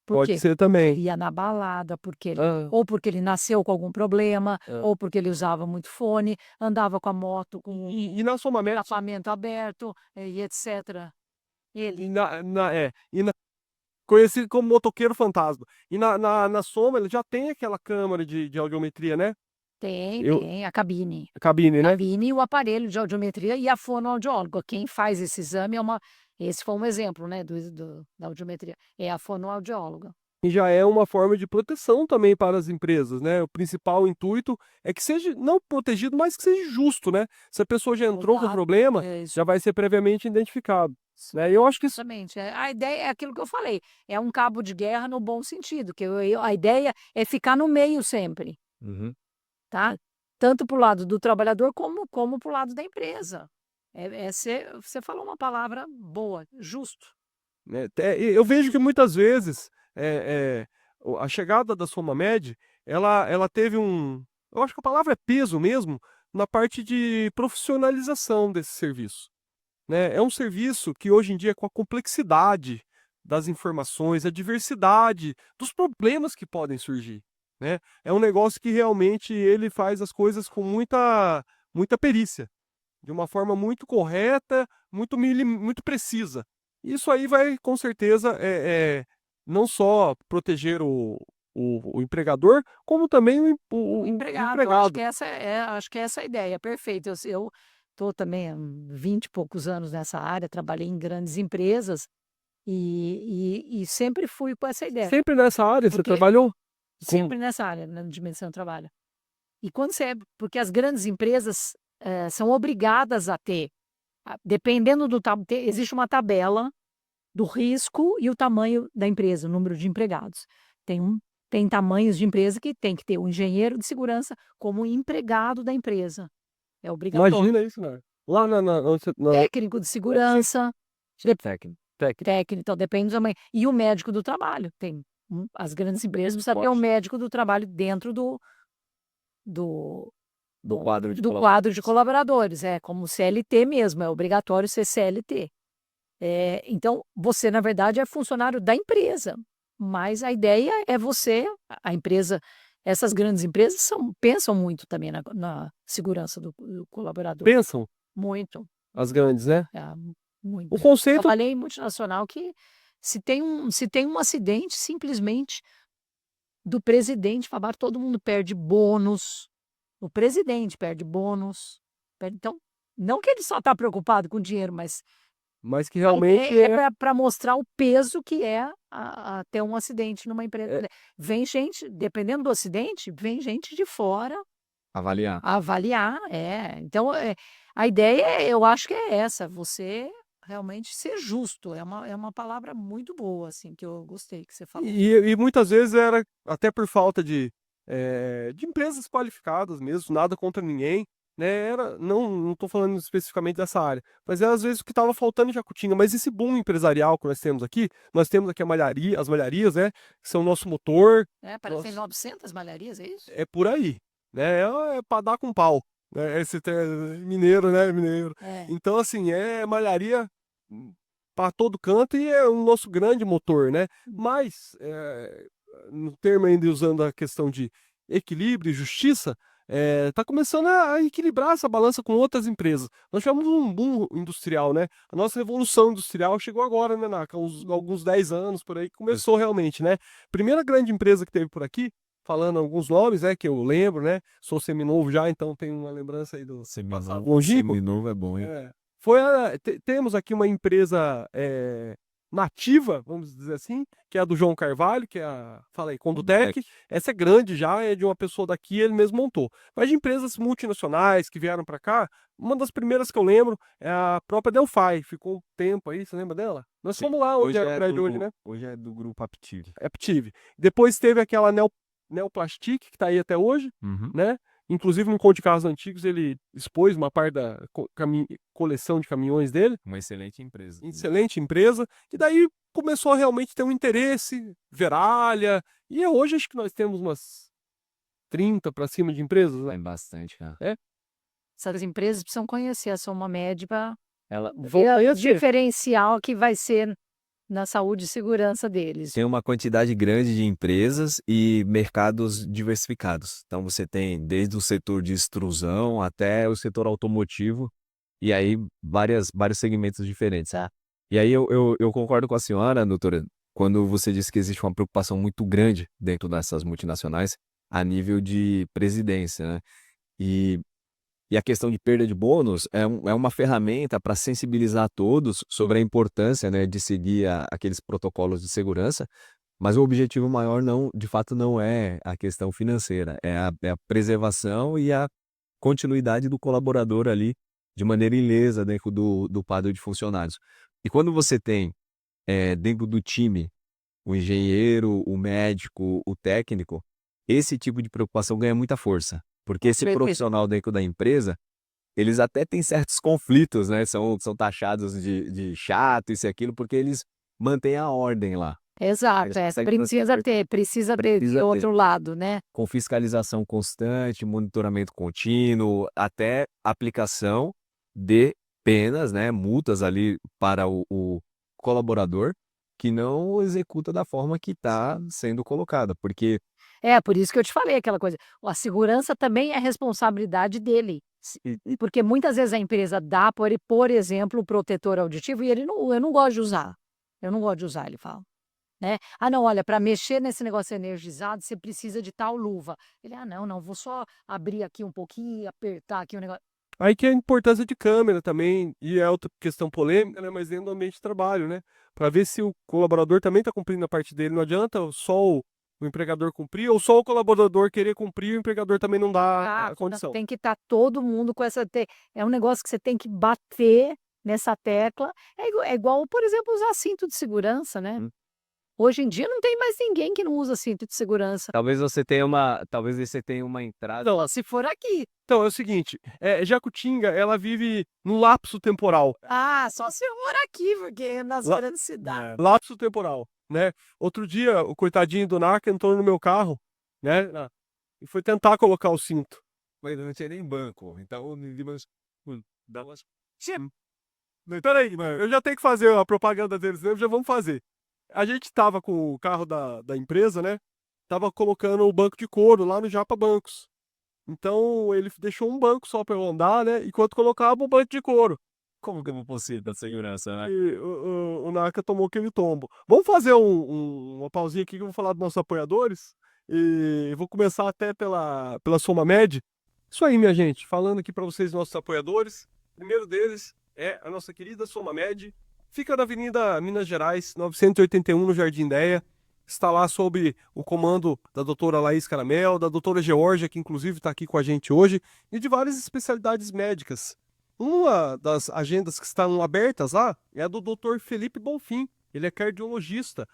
Por pode quê? ser também. Ele ia na balada, Ah. ou porque ele nasceu com algum problema, ou porque ele usava muito fone, andava com a moto com E na Soma Med, escapamento aberto, e etc. Ele conhecido como motoqueiro fantasma. E na Soma ele já tem aquela câmera de audiometria, né? tem a cabine. A cabine, né? Cabine e o aparelho de audiometria e a fonoaudióloga. Quem faz esse exame esse foi um exemplo, né, da audiometria. É a fonoaudióloga. E já é uma forma de proteção também para as empresas, né? O principal intuito é que seja não protegido, mas que seja justo, né? Se a pessoa já entrou com Exato. problema, É isso. já vai ser previamente identificado, né? Eu acho que isso Exatamente. A ideia é aquilo que eu falei. É um cabo de guerra no bom sentido, que a ideia é ficar no meio sempre, Uhum. tá? Tanto para o lado do trabalhador como para o lado da empresa. Você falou uma palavra boa, justo. né? Eu vejo que muitas vezes a chegada da Soma Med, ela teve eu acho que a palavra é peso mesmo, na parte de profissionalização desse serviço, né? É um serviço que hoje em dia, com a complexidade das informações, a diversidade dos problemas que podem surgir, né? É um negócio que realmente ele faz as coisas com muita perícia, de uma forma muito correta, muito precisa. Isso aí vai, com certeza, não só proteger o empregador, como também o Empregado. empregado. Acho que essa é a ideia, perfeito. Eu estou também há 20 e poucos anos nessa área, trabalhei em grandes empresas e sempre fui com essa ideia. Sempre nessa área você Porque- trabalhou? Sempre nessa área, na dimensão do trabalho. E porque as grandes empresas são obrigadas a ter, dependendo existe uma tabela do risco e o tamanho da empresa, o número de empregados. Tem tem tamanhos de empresa que tem que ter um engenheiro de segurança como empregado da empresa. É obrigatório. Imagina isso, né? Lá Técnico de segurança, Técnico. técnico, então depende do tamanho. E o médico do trabalho. Tem as grandes empresas precisam ter um médico do trabalho dentro do quadro de quadro de colaboradores. É como CLT mesmo, é obrigatório ser CLT. Então, você, na verdade, é funcionário da empresa, mas a ideia é a empresa, essas grandes empresas pensam muito também na segurança do colaborador. pensam, Muito, as grandes, né? muito. O conceito Trabalhei em multinacional que se tem um acidente, simplesmente do presidente, falar, todo mundo perde bônus. O presidente perde bônus. Então, não que ele só está preocupado com dinheiro, mas que realmente para mostrar o peso que é ter um acidente numa empresa. Vem gente, dependendo do acidente, vem gente de fora avaliar. avaliar. Então, a ideia, eu acho que é essa, você realmente ser justo. É uma palavra muito boa, assim, que eu gostei que você falou. E muitas vezes era até por falta de empresas qualificadas mesmo, nada contra ninguém, né? Não estou falando especificamente dessa área, mas às vezes o que estava faltando em Jacutinga. Mas esse boom empresarial que nós temos aqui as malharias, né? Que são o nosso motor. Parece que tem 900 malharias, é isso? É por aí, né? É para dar com pau, né? Mineiro, né? Mineiro. Então, assim, é malharia para todo canto e é o nosso grande motor, né? Mas, no termo ainda usando a questão de equilíbrio e justiça, está começando a equilibrar essa balança com outras empresas. Nós tivemos um boom industrial, né? A nossa revolução industrial chegou agora, né, Naka? Alguns 10 anos por aí que começou realmente, né? Primeira grande empresa que teve por aqui, falando alguns nomes, que eu lembro, né? Sou seminovo já, então tenho uma lembrança aí do passado longínquo. Seminovo é bom, hein? Temos aqui uma empresa nativa, vamos dizer assim, que é a do João Carvalho, que é Condutec. Essa é grande já, é de uma pessoa daqui, ele mesmo montou. Mas de empresas multinacionais que vieram para cá, uma das primeiras que eu lembro é a própria Delphi. Ficou um tempo aí, você lembra dela? Nós fomos lá onde era o prédio hoje, né? Hoje é do grupo Aptiv. Aptiv. Depois teve aquela Neoplastic, que está aí até hoje, né? Inclusive, no Conto de Carros Antigos, ele expôs uma parte da coleção de caminhões dele. Uma excelente empresa. Excelente empresa. E daí começou a realmente ter um interesse, Veralha. E hoje acho que nós temos umas 30 para cima de empresas, né? Tem bastante, cara. Essas empresas precisam conhecer a Soma Med para ver o diferencial que vai ser na saúde e segurança deles. Tem uma quantidade grande de empresas e mercados diversificados. Então você tem desde o setor de extrusão até o setor automotivo e aí vários segmentos diferentes. E aí eu concordo com a senhora, doutora, quando você disse que existe uma preocupação muito grande dentro dessas multinacionais a nível de presidência, né? E a questão de perda de bônus é uma ferramenta para sensibilizar todos sobre a importância, né, de seguir aqueles protocolos de segurança, mas o objetivo maior, de fato, não é a questão financeira, é a preservação e a continuidade do colaborador ali de maneira ilesa dentro do quadro de funcionários. E quando você tem dentro do time o engenheiro, o médico, o técnico, esse tipo de preocupação ganha muita força. Porque esse profissional dentro da empresa, eles até têm certos conflitos, né? São taxados de chato, isso e aquilo, porque eles mantêm a ordem lá. Exato, precisa ter de outro lado, né? Com fiscalização constante, monitoramento contínuo, até aplicação de penas, né? Multas ali para o colaborador que não executa da forma que está sendo colocada, porque por isso que eu te falei aquela coisa. A segurança também é responsabilidade dele. Porque muitas vezes a empresa dá, por exemplo, o protetor auditivo e eu não gosto de usar. Eu não gosto de usar, ele fala. Né? Não, olha, para mexer nesse negócio energizado, você precisa de tal luva. Ele, não, vou só abrir aqui um pouquinho e apertar aqui o negócio. Aí que é a importância de câmera também, e é outra questão polêmica, né? Mas dentro do ambiente de trabalho, né? Para ver se o colaborador também está cumprindo a parte dele. Não adianta só o empregador cumprir, ou só o colaborador querer cumprir e o empregador também não dá a condição. Tem que estar todo mundo com essa... É um negócio que você tem que bater nessa tecla. É igual, por exemplo, usar cinto de segurança, né? Hoje em dia não tem mais ninguém que não usa cinto de segurança. Talvez você tenha uma entrada. Não, Se for aqui. então é o seguinte, Jacutinga, ela vive no lapso temporal. Ah, só se for aqui, porque nas Lá- grandes cidades. Lapso temporal, né? Outro dia, o coitadinho do Naka entrou no meu carro, né? E foi tentar colocar o cinto. Mas não tinha nem banco. Então, dá umas. Peraí, mano, eu já tenho que fazer a propaganda deles mesmo, já vamos fazer. A gente tava com o carro da empresa, né? Tava colocando o banco de couro lá no Japa Bancos. Então ele deixou um banco só pra eu andar, né? Enquanto colocava um banco de couro. Como que eu vou possível da segurança, né? E o Naka tomou aquele tombo. Vamos fazer uma pausinha aqui que eu vou falar dos nossos apoiadores. E vou começar até pela Soma Med. Isso aí, minha gente. Falando aqui para vocês, nossos apoiadores. O primeiro deles é a nossa querida Soma Med. Fica na Avenida Minas Gerais, 981, no Jardim Ideia. Está lá sob o comando da doutora Laís Caramel, da doutora Georgia, que inclusive está aqui com a gente hoje, e de várias especialidades médicas. Uma das agendas que estão abertas lá é a do Dr. Felipe Bonfim. Ele é cardiologista,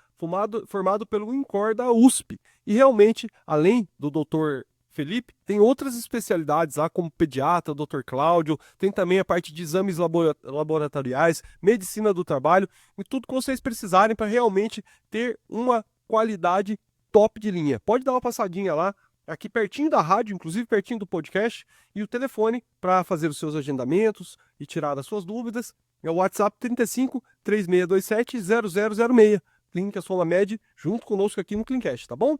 formado pelo INCOR da USP. E realmente, além do Dr. Felipe, tem outras especialidades lá, como pediatra, Dr. Cláudio, tem também a parte de exames laboratoriais, medicina do trabalho, e tudo que vocês precisarem para realmente ter uma qualidade top de linha. Pode dar uma passadinha lá, aqui pertinho da rádio, inclusive pertinho do podcast, e o telefone para fazer os seus agendamentos e tirar as suas dúvidas é o WhatsApp 35 3627 0006. Clínica Soma Med, junto conosco aqui no Clincast, tá bom?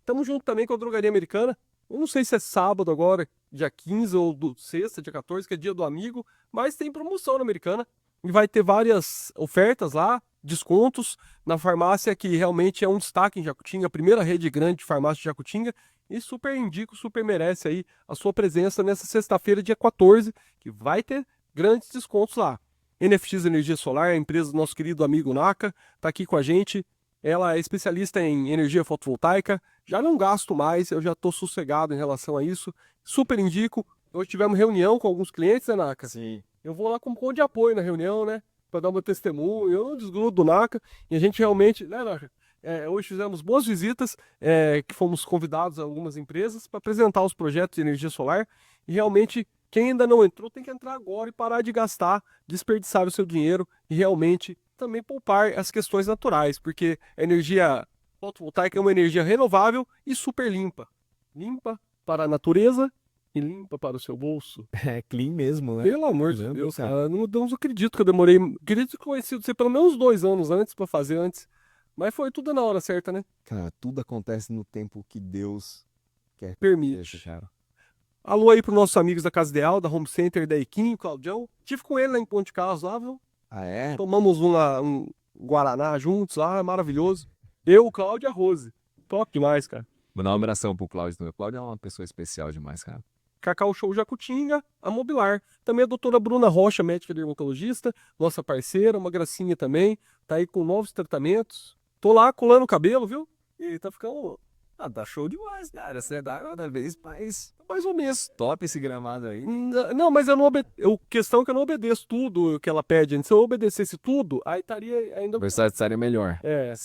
Tamo junto também com a Drogaria Americana. Eu não sei se é sábado agora, dia 15 ou sexta, dia 14, que é dia do amigo, mas tem promoção na Americana e vai ter várias ofertas lá, descontos na farmácia que realmente é um destaque em Jacutinga, a primeira rede grande de farmácia de Jacutinga, e super indico, super merece aí a sua presença nessa sexta-feira, dia 14, que vai ter grandes descontos lá. NFX Energia Solar, a empresa do nosso querido amigo Naka, tá aqui com a gente. Ela é especialista em energia fotovoltaica. Já não gasto mais, eu já estou sossegado em relação a isso. Super indico. Hoje tivemos reunião com alguns clientes, né, Naka? Sim. Eu vou lá com um ponto de apoio na reunião, né? Para dar meu testemunho. Eu não desgrudo do Naka. E a gente realmente, né, Naka? Hoje fizemos boas visitas, que fomos convidados a algumas empresas para apresentar os projetos de energia solar. E realmente, quem ainda não entrou tem que entrar agora e parar de gastar, desperdiçar o seu dinheiro e realmente também poupar as questões naturais, porque a energia fotovoltaica é uma energia renovável e super limpa. Limpa para a natureza e limpa para o seu bolso. É clean mesmo, né? Pelo amor de Lembra, Deus, cara? cara. Não acredito que eu demorei. Acredito que conheci você pelo menos 2 anos antes para fazer antes. Mas foi tudo na hora certa, né? Cara, tudo acontece no tempo que Deus quer que Permite. aconteça, cara. Alô aí para nossos amigos da Casa Ideal, da Home Center, da Equinho, Claudião. Tive com ele lá em Ponte de Carlos lá, viu? Ah, é? Tomamos um Guaraná juntos lá, maravilhoso. Eu, o Cláudio e a Rose. Top demais, cara. Vou dar uma abração pro Cláudio também. O Cláudio é uma pessoa especial demais, cara. Cacau Show Jacutinga, a Mobilar. Também a doutora Bruna Rocha, médica dermatologista, nossa parceira, uma gracinha também. Tá aí com novos tratamentos. Tô lá colando o cabelo, viu? E tá ficando Tá show demais, cara. Você dá cada vez mais ou menos. top esse gramado aí. Não, mas eu não questão é que eu não obedeço tudo que ela pede. Se eu obedecesse tudo, aí estaria ainda. O versátil estaria melhor.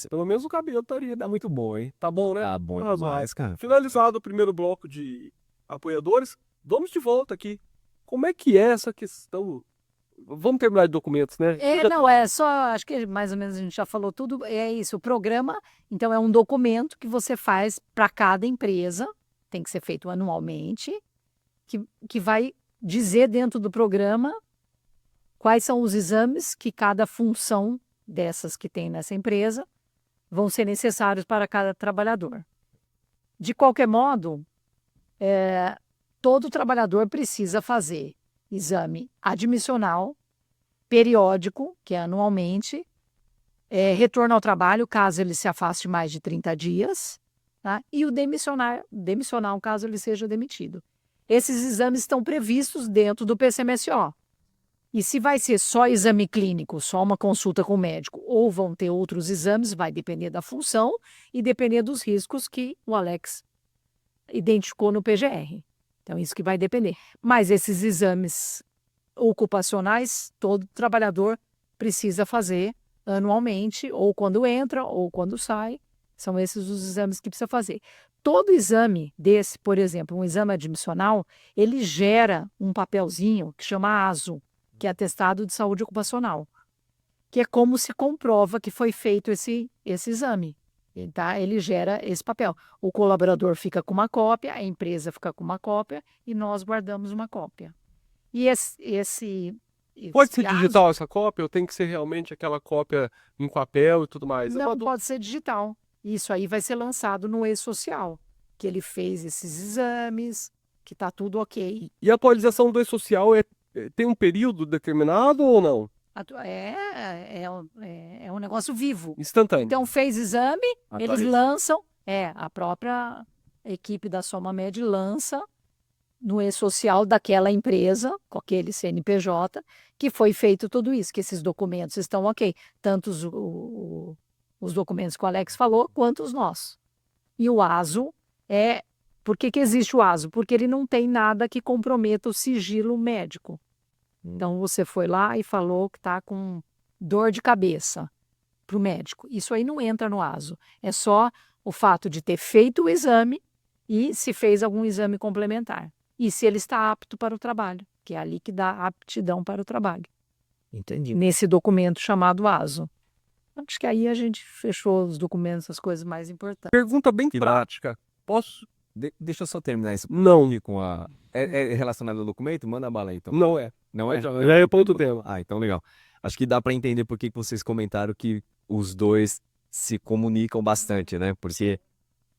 Pelo menos o cabelo estaria. Tá muito bom, hein? Tá bom, né? Tá bom Razoável. demais, cara. Finalizado o primeiro bloco de apoiadores, vamos de volta aqui. Como é que é essa questão? Vamos terminar de documentos, né? Não, é só, acho que mais ou menos a gente já falou tudo, é isso, o programa, então é um documento que você faz para cada empresa, tem que ser feito anualmente, que vai dizer dentro do programa quais são os exames que cada função dessas que tem nessa empresa vão ser necessários para cada trabalhador. De qualquer modo, todo trabalhador precisa fazer exame admissional, periódico, que é anualmente, retorno ao trabalho, caso ele se afaste mais de 30 dias, tá? E o demissional, caso ele seja demitido. Esses exames estão previstos dentro do PCMSO. E se vai ser só exame clínico, só uma consulta com o médico, ou vão ter outros exames, vai depender da função e depender dos riscos que o Alex identificou no PGR. Então, isso que vai depender. Mas esses exames ocupacionais, todo trabalhador precisa fazer anualmente, ou quando entra, ou quando sai. São esses os exames que precisa fazer. Todo exame desse, por exemplo, um exame admissional, ele gera um papelzinho que chama ASO, que é Atestado de Saúde Ocupacional, que é como se comprova que foi feito esse exame. Tá? Ele gera esse papel. O colaborador fica com uma cópia, a empresa fica com uma cópia e nós guardamos uma cópia. E Pode ser ASO digital essa cópia ou tem que ser realmente aquela cópia em papel e tudo mais? não pode ser digital. Isso aí vai ser lançado no e-social, que ele fez esses exames, que está tudo ok. E a atualização do e-social tem um período determinado ou não? É um negócio vivo. Instantâneo. Então, fez exame, eles Atualiza. lançam, a própria equipe da SomaMed lança no e-social daquela empresa, com aquele CNPJ, que foi feito tudo isso, que esses documentos estão ok. Tanto os documentos que o Alex falou, quanto os nossos. E o ASO Por que existe o ASO? Porque ele não tem nada que comprometa o sigilo médico. Então, você foi lá e falou que está com dor de cabeça para o médico. Isso aí não entra no ASO. É só o fato de ter feito o exame e se fez algum exame complementar. E se ele está apto para o trabalho, que é ali que dá aptidão para o trabalho. Entendi. Nesse documento chamado ASO. Acho que aí a gente fechou os documentos, as coisas mais importantes. Pergunta bem prática. Posso? Deixa eu só terminar isso Não, com a... É relacionado ao documento? Manda bala aí, então. não é. Não é? Já é para outro tema. Ah, então legal. Acho que dá para entender por que vocês comentaram que os dois se comunicam bastante, né? Porque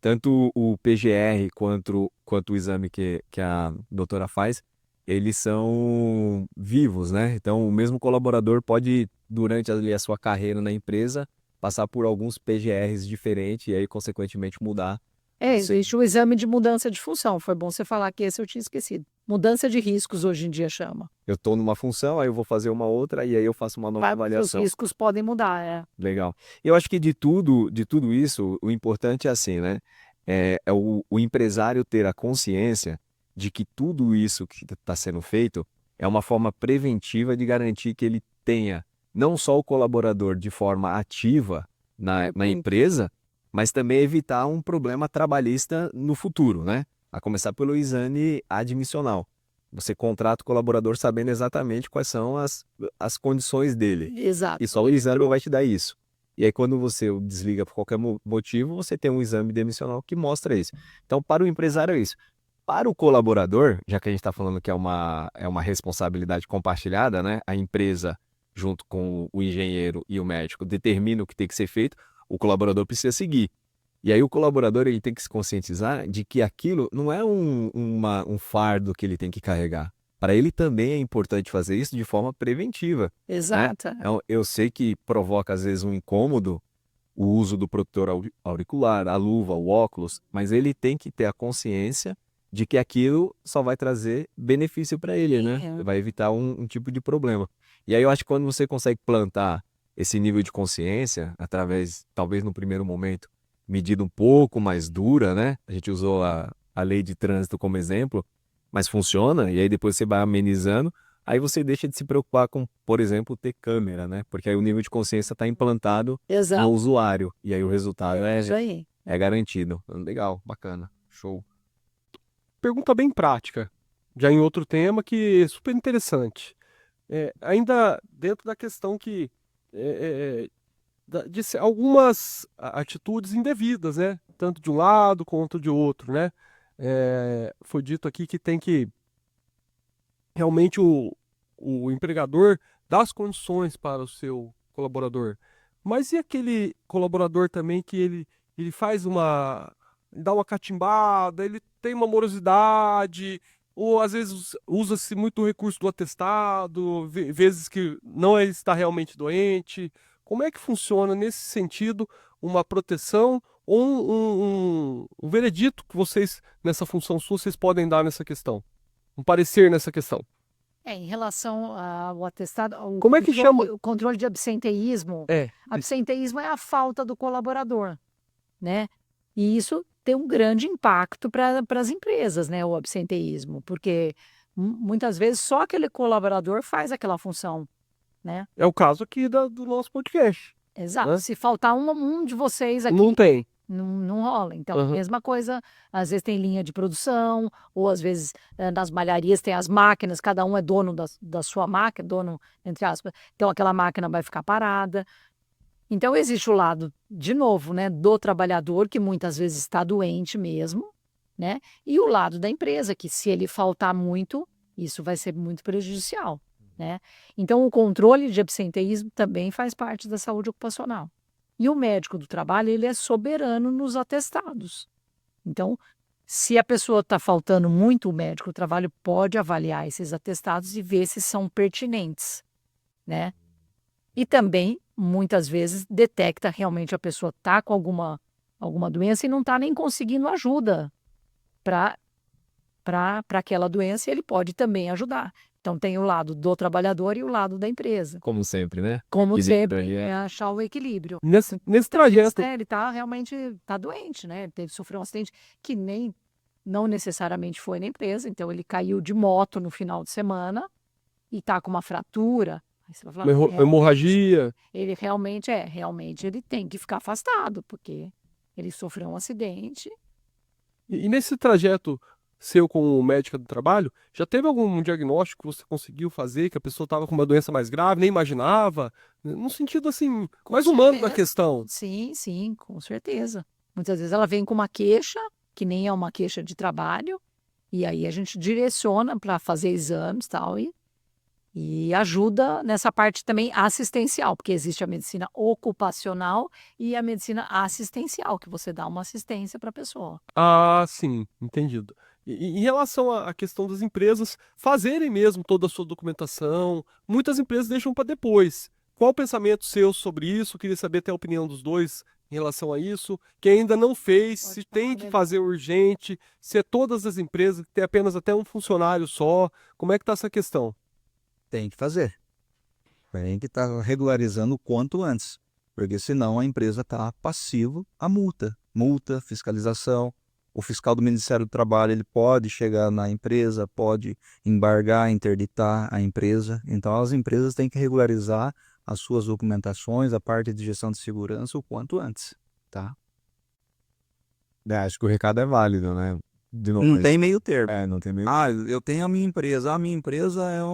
tanto o PGR quanto o exame que a doutora faz, eles são vivos, né? Então, o mesmo colaborador pode, durante ali a sua carreira na empresa, passar por alguns PGRs diferentes e aí, consequentemente, mudar. Existe o exame de mudança de função. Foi bom você falar que esse eu tinha esquecido. Mudança de riscos hoje em dia chama. Eu estou numa função, aí eu vou fazer uma outra e aí eu faço uma nova Os avaliação. riscos podem mudar, Legal. Eu acho que de tudo isso, o importante é assim, né? É o empresário ter a consciência de que tudo isso que está sendo feito é uma forma preventiva de garantir que ele tenha não só o colaborador de forma ativa na empresa, mas também evitar um problema trabalhista no futuro, né? A começar pelo exame admissional. Você contrata o colaborador sabendo exatamente quais são as condições dele. Exato. E só o exame vai te dar isso. E aí, quando você o desliga por qualquer motivo, você tem um exame demissional que mostra isso. Então, para o empresário é isso. Para o colaborador, já que a gente está falando que é uma responsabilidade compartilhada, né? A empresa, junto com o engenheiro e o médico, determina o que tem que ser feito, o colaborador precisa seguir. E aí o colaborador ele tem que se conscientizar de que aquilo não é um fardo que ele tem que carregar. Para ele também é importante fazer isso de forma preventiva. Exato. Né? Eu sei que provoca às vezes um incômodo o uso do protetor auricular, a luva, o óculos, mas ele tem que ter a consciência de que aquilo só vai trazer benefício para ele, né? Vai evitar um tipo de problema. E aí eu acho que quando você consegue plantar esse nível de consciência, através, talvez no primeiro momento, medida um pouco mais dura, né? A gente usou a lei de trânsito como exemplo, mas funciona, e aí depois você vai amenizando, aí você deixa de se preocupar com, por exemplo, ter câmera, né? Porque aí o nível de consciência está implantado no usuário, e aí o resultado Isso aí. é garantido. Legal, bacana, show. Pergunta bem prática, já em outro tema que é super interessante. Ainda dentro da questão que de algumas atitudes indevidas, né? Tanto de um lado quanto de outro, né? Foi dito aqui que tem que realmente o empregador dar as condições para o seu colaborador. Mas e aquele colaborador também que ele dá uma catimbada, ele tem uma morosidade, ou às vezes usa-se muito o recurso do atestado, vezes que não está realmente doente. Como é que funciona nesse sentido uma proteção ou um veredito que vocês, nessa função sua, vocês podem dar nessa questão? Um parecer nessa questão? Em relação ao atestado, Como é que chama? O controle de absenteísmo. Absenteísmo é a falta do colaborador, né? E isso tem um grande impacto para as empresas, né? O absenteísmo, porque muitas vezes só aquele colaborador faz aquela função, né? É o caso aqui do nosso podcast. Exato. Hã? Se faltar um de vocês aqui, Não tem. não rola. Então, Aham. mesma coisa, às vezes tem linha de produção, ou às vezes nas malharias tem as máquinas, cada um é dono da sua máquina, dono, entre aspas. Então, aquela máquina vai ficar parada. Então, existe o lado, de novo, né, do trabalhador, que muitas vezes está doente mesmo, né? E o lado da empresa, que se ele faltar muito, isso vai ser muito prejudicial, né? Então, o controle de absenteísmo também faz parte da saúde ocupacional. E o médico do trabalho, ele é soberano nos atestados. Então, se a pessoa está faltando muito, o médico do trabalho pode avaliar esses atestados e ver se são pertinentes, né? E também, muitas vezes, detecta realmente a pessoa está com alguma doença e não está nem conseguindo ajuda para aquela doença, e ele pode também ajudar. Então, tem o lado do trabalhador e o lado da empresa. Como sempre, né? Como Equilíbrio sempre, aí, é achar o equilíbrio. Nesse Muitas vezes, trajeto, né, ele realmente está doente, né? Ele sofreu um acidente que não necessariamente foi na empresa, então ele caiu de moto no final de semana e está com uma fratura. Aí você vai falar, uma realmente, hemorragia. ele realmente ele tem que ficar afastado, porque ele sofreu um acidente. E nesse trajeto seu como médica do trabalho, já teve algum diagnóstico que você conseguiu fazer, que a pessoa estava com uma doença mais grave, nem imaginava? No sentido, assim, Com mais humano da certeza. questão. Sim, com certeza. Muitas vezes ela vem com uma queixa, que nem é uma queixa de trabalho, e aí a gente direciona para fazer exames tal, e ajuda nessa parte também assistencial, porque existe a medicina ocupacional e a medicina assistencial, que você dá uma assistência para a pessoa. Ah, sim, entendido. E em relação à questão das empresas fazerem mesmo toda a sua documentação, muitas empresas deixam para depois. Qual o pensamento seu sobre isso? Queria saber até a opinião dos dois em relação a isso. Quem ainda não fez, Pode se falar, tem que melhor. fazer urgente, se é todas as empresas que tem apenas até um funcionário só. Como é que está essa questão? Tem que fazer. Tem que estar regularizando o quanto antes, porque senão a empresa está passivo à multa. Multa, fiscalização. O fiscal do Ministério do Trabalho ele pode chegar na empresa, pode embargar, interditar a empresa. Então as empresas têm que regularizar as suas documentações, a parte de gestão de segurança o quanto antes, tá? Acho que o recado é válido, né? De novo, Não tem meio termo. não tem meio. Ah, eu tenho a minha empresa. A minha empresa é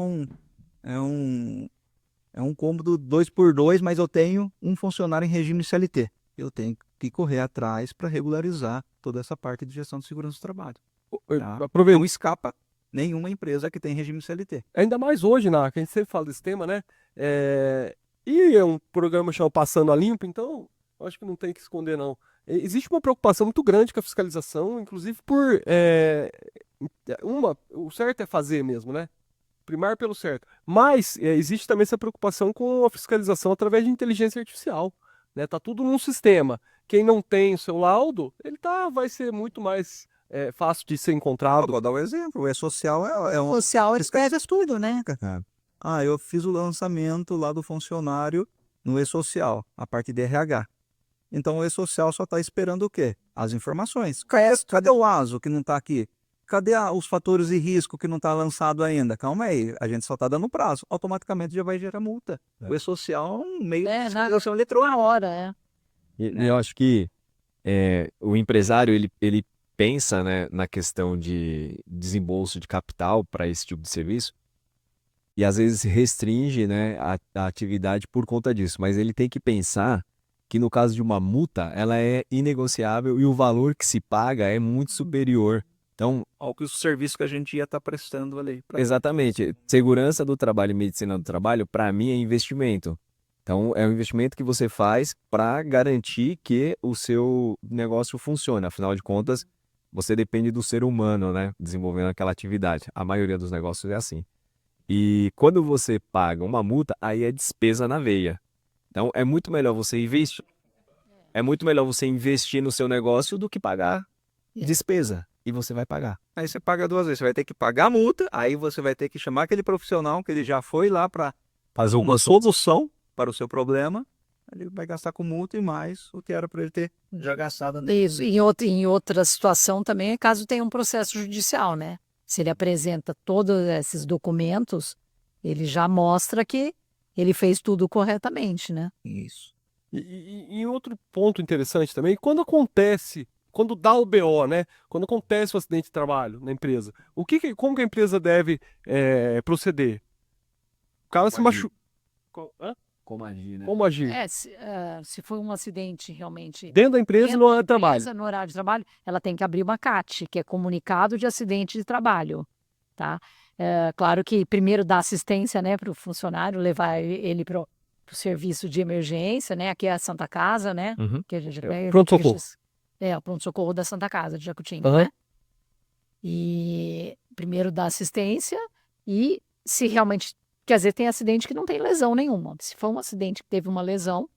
um cômodo 2x2, mas eu tenho um funcionário em regime CLT. Eu tenho que correr atrás para regularizar toda essa parte de gestão de segurança do trabalho. Tá? Aproveitando. Não escapa nenhuma empresa que tem regime CLT. Ainda mais hoje, que a gente sempre fala desse tema, né? E é um programa chamado Passando a Limpo, então eu acho que não tem que esconder, não. Existe uma preocupação muito grande com a fiscalização, inclusive o certo é fazer mesmo, né? Primar pelo certo. Mas existe também essa preocupação com a fiscalização através de inteligência artificial, né? Tá tudo num sistema. Quem não tem o seu laudo, vai ser muito mais fácil de ser encontrado. Vou dar um exemplo. O E-Social O social escreve tudo, né? eu fiz o lançamento lá do funcionário no E-Social, a parte de RH. Então o E-Social só está esperando o quê? As informações. Cadê o ASO que não está aqui? Cadê os fatores de risco que não está lançado ainda? Calma aí, a gente só está dando prazo. Automaticamente já vai gerar multa. O E-Social é um meio de fiscalização eletrônica. Na hora, E eu acho que o empresário ele pensa, né, na questão de desembolso de capital para esse tipo de serviço e às vezes restringe, né, a atividade por conta disso. Mas ele tem que pensar que no caso de uma multa, ela é inegociável e o valor que se paga é muito superior. Então, Ao que o serviço que a gente ia estar prestando ali. exatamente, segurança do trabalho e medicina do trabalho, para mim, é investimento. Então, é um investimento que você faz para garantir que o seu negócio funcione. Afinal de contas, você depende do ser humano, né, desenvolvendo aquela atividade. A maioria dos negócios é assim. E quando você paga uma multa, aí é despesa na veia. Então, é muito melhor você investir. É muito melhor você investir no seu negócio do que pagar despesa. E você vai pagar. Aí você paga duas vezes. Você vai ter que pagar a multa, aí você vai ter que chamar aquele profissional que ele já foi lá para fazer uma solução para o seu problema. Ele vai gastar com multa e mais o que era para ele ter já gastado. Isso. Em outra situação também é caso tenha um processo judicial, né? Se ele apresenta todos esses documentos, ele já mostra que ele fez tudo corretamente, né? Isso. E outro ponto interessante também, quando dá o BO, né? Quando acontece o acidente de trabalho na empresa, como que a empresa deve proceder? O cara se Como agir. machuca. Hã? Como agir, né? Como agir? Se for um acidente realmente Dentro da empresa e dentro no da horário de trabalho. empresa, no horário de trabalho, ela tem que abrir uma CAT, que é comunicado de acidente de trabalho, tá? Claro que primeiro dá assistência, né, para o funcionário, levar ele para o serviço de emergência, né? Aqui é a Santa Casa, né? Uhum. Que a gente Pronto-socorro. o pronto-socorro da Santa Casa de Jacutinga, Aham. né? E primeiro dá assistência e se realmente, quer dizer, tem acidente que não tem lesão nenhuma. Se for um acidente que teve uma lesão,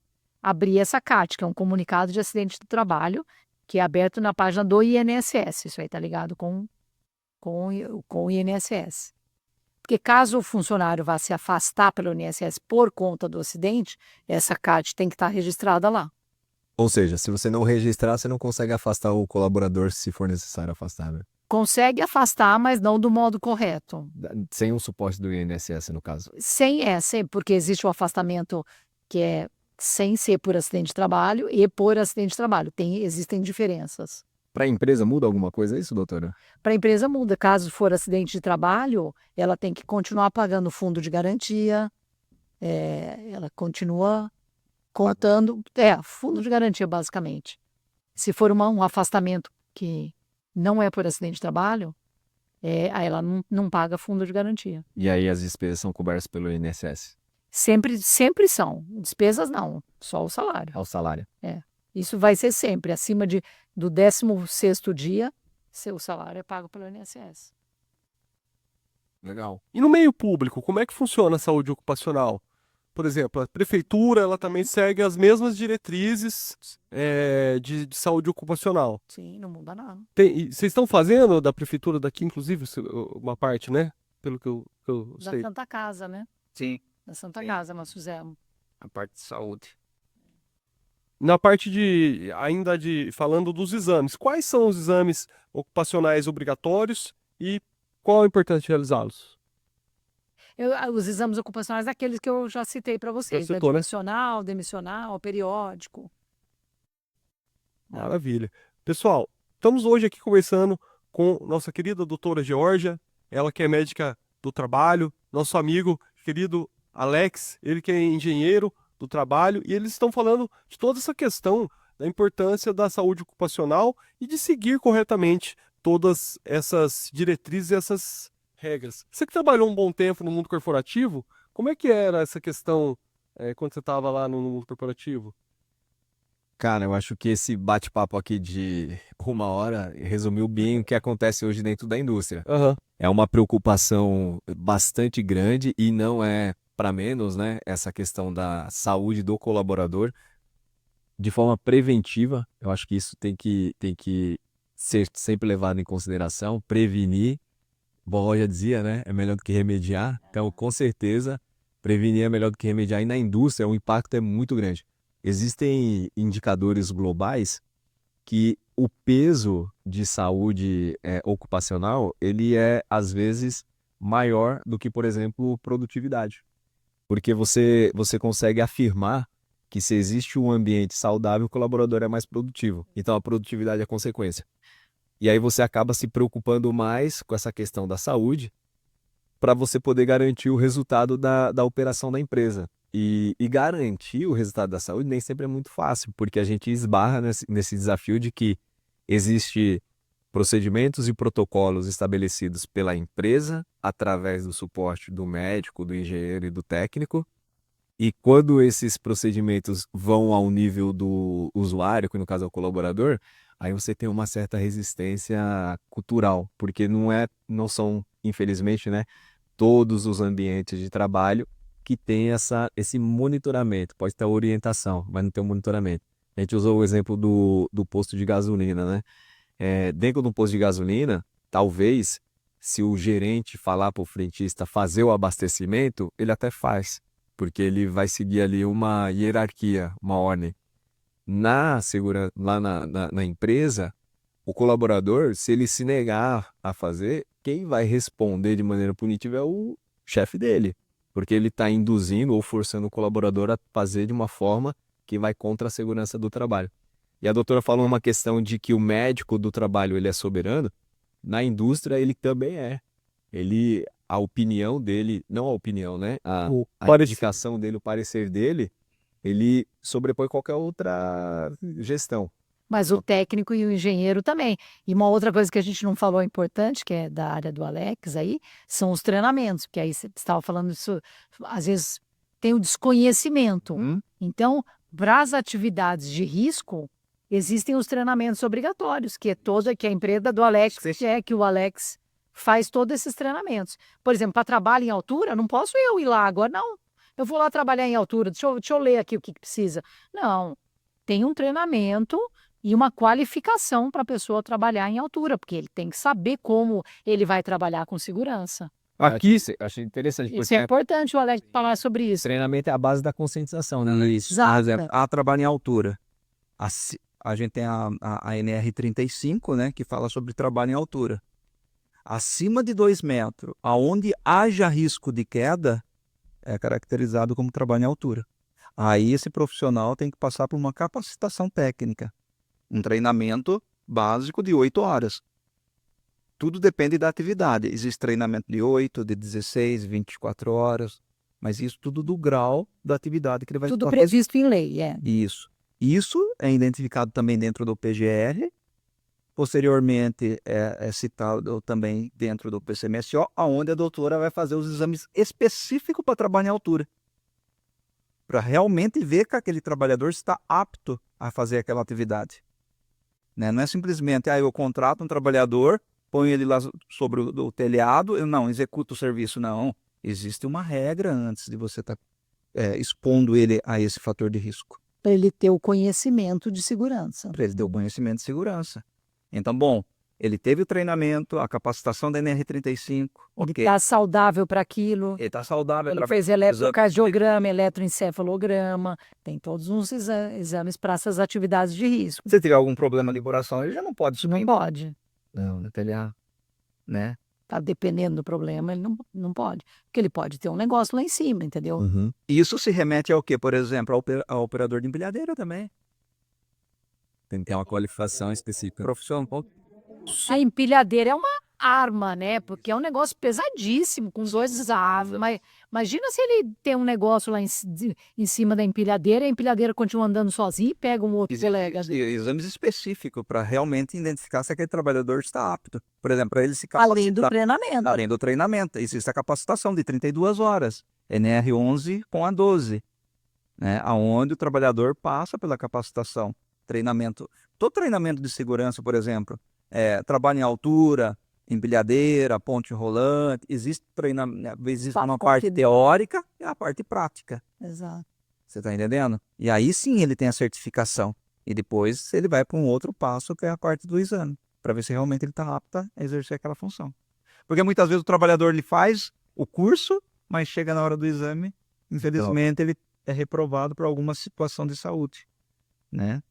abrir essa CAT, que é um comunicado de acidente do trabalho, que é aberto na página do INSS. Isso aí tá ligado com o INSS. Porque caso o funcionário vá se afastar pelo INSS por conta do acidente, essa CAT tem que estar registrada lá. Ou seja, se você não registrar, você não consegue afastar o colaborador se for necessário afastar, né? Consegue afastar, mas não do modo correto. Sem o suporte do INSS, no caso. Sem, porque existe o afastamento que é sem ser por acidente de trabalho e por acidente de trabalho. Existem diferenças. Para a empresa muda alguma coisa isso, doutora? Para a empresa muda. Caso for acidente de trabalho, ela tem que continuar pagando o fundo de garantia, ela continua contando, fundo de garantia, basicamente. Se for um afastamento que não é por acidente de trabalho, aí ela não paga fundo de garantia. E aí as despesas são cobertas pelo INSS? Sempre são. Despesas não, só o salário. Ao salário. Isso vai ser sempre. Acima do 16º dia, seu salário é pago pelo INSS. Legal. E no meio público, como é que funciona a saúde ocupacional? Por exemplo, a prefeitura ela também segue as mesmas diretrizes de saúde ocupacional. Sim, não muda nada. E vocês estão fazendo da prefeitura daqui, inclusive, uma parte, né? Pelo que eu Da sei. Santa Casa, né? Sim, Da Santa Sim. Casa nós fizemos. a parte de saúde. Na parte falando dos exames, quais são os exames ocupacionais obrigatórios e qual a importância de realizá-los? Os exames ocupacionais, aqueles que eu já citei para vocês, citou, né? demissional, periódico. Maravilha. Pessoal, estamos hoje aqui conversando com nossa querida doutora Georgia, ela que é médica do trabalho, nosso amigo querido Alex, ele que é engenheiro do trabalho, e eles estão falando de toda essa questão da importância da saúde ocupacional e de seguir corretamente todas essas diretrizes e essas regras. Você que trabalhou um bom tempo no mundo corporativo, como é que era essa questão quando você estava lá no mundo corporativo? Cara, eu acho que esse bate-papo aqui de 1 hora resumiu bem o que acontece hoje dentro da indústria. Aham. É uma preocupação bastante grande e não é para menos, né? Essa questão da saúde do colaborador de forma preventiva. Eu acho que isso tem que ser sempre levado em consideração. Prevenir, bom, eu já dizia, né? É melhor do que remediar. Então, com certeza, prevenir é melhor do que remediar. E na indústria, o impacto é muito grande. Existem indicadores globais que o peso de saúde ocupacional, ele é, às vezes, maior do que, por exemplo, produtividade. Porque você consegue afirmar que se existe um ambiente saudável, o colaborador é mais produtivo. Então, a produtividade é consequência. E aí você acaba se preocupando mais com essa questão da saúde para você poder garantir o resultado da operação da empresa. E garantir o resultado da saúde nem sempre é muito fácil, porque a gente esbarra nesse desafio de que existe procedimentos e protocolos estabelecidos pela empresa através do suporte do médico, do engenheiro e do técnico. E quando esses procedimentos vão ao nível do usuário, que no caso é o colaborador, aí você tem uma certa resistência cultural, porque não são, infelizmente, né, todos os ambientes de trabalho que tem esse monitoramento. Pode ter orientação, mas não tem um monitoramento. A gente usou o exemplo do posto de gasolina, né? Dentro do posto de gasolina, talvez, se o gerente falar para o frentista fazer o abastecimento, ele até faz, porque ele vai seguir ali uma hierarquia, uma ordem. Lá na empresa, o colaborador, se ele se negar a fazer, quem vai responder de maneira punitiva é o chefe dele, porque ele está induzindo ou forçando o colaborador a fazer de uma forma que vai contra a segurança do trabalho. E a doutora falou uma questão de que o médico do trabalho ele é soberano. Na indústria ele também é. A opinião dele, não a opinião, né? O A parecer. indicação dele, o parecer dele, ele sobrepõe qualquer outra gestão. Mas o técnico e o engenheiro também. E uma outra coisa que a gente não falou importante, que é da área do Alex aí, são os treinamentos, porque aí você estava falando isso, às vezes tem o desconhecimento. Então, para as atividades de risco, existem os treinamentos obrigatórios, que a empresa do Alex quer que o Alex faz todos esses treinamentos. Por exemplo, para trabalho em altura, não posso eu ir lá agora, não. Eu vou lá trabalhar em altura, deixa eu ler aqui o que precisa. Não, tem um treinamento e uma qualificação para a pessoa trabalhar em altura, porque ele tem que saber como ele vai trabalhar com segurança. Aqui, Achei interessante, Isso é importante o Alex falar sobre isso. treinamento é a base da conscientização, né? Isso. Exato. Por exemplo, a trabalho em altura. A gente tem a NR35, né, que fala sobre trabalho em altura. Acima de 2 metros, aonde haja risco de queda, é caracterizado como trabalho em altura. Aí esse profissional tem que passar por uma capacitação técnica, um treinamento básico de 8 horas. Tudo depende da atividade. Existe treinamento de 8, de 16, 24 horas, mas isso tudo do grau da atividade que ele vai Tudo estar previsto em lei, é. Isso. Isso é identificado também dentro do PGR, posteriormente é citado também dentro do PCMSO, onde a doutora vai fazer os exames específicos para trabalhar em altura, para realmente ver que aquele trabalhador está apto a fazer aquela atividade. Né? Não é simplesmente, eu contrato um trabalhador, ponho ele lá sobre o telhado, eu não executo o serviço, não. Existe uma regra antes de você estar expondo ele a esse fator de risco. Para ele ter o conhecimento de segurança. Para ele ter o conhecimento de segurança. Então, bom, ele teve o treinamento, a capacitação da NR35. Ele Ok. está saudável para aquilo. Ele está saudável. Ele fez eletrocardiograma, eletroencefalograma, tem todos uns exames para essas atividades de risco. Se tiver algum problema de coração, ele já não pode subir. Não pode. Não, no telhado, né? Tá dependendo do problema, ele não pode. Porque ele pode ter um negócio lá em cima, entendeu? Uhum. Isso se remete ao quê? Por exemplo, ao operador de empilhadeira também. Tem que ter uma qualificação específica. Profissional. A empilhadeira é uma arma, né? Porque é um negócio pesadíssimo, com 2 árvores. Mas imagina se ele tem um negócio lá em cima da empilhadeira e a empilhadeira continua andando sozinha e pega um outro colega. Exames específicos para realmente identificar se aquele trabalhador está apto. Por exemplo, para ele se Além do capacitar. treinamento. Além do treinamento. Existe a capacitação de 32 horas. NR11 com a 12. Né? Onde o trabalhador passa pela capacitação. Treinamento. Todo treinamento de segurança, por exemplo, trabalho em altura, empilhadeira, ponte rolante, existe treinamento, existe uma parte teórica e a parte prática. Exato. Você está entendendo? E aí sim ele tem a certificação. E depois ele vai para um outro passo, que é a parte do exame, para ver se realmente ele está apto a exercer aquela função. Porque muitas vezes o trabalhador ele faz o curso, mas chega na hora do exame, infelizmente ele é reprovado por alguma situação de saúde, né?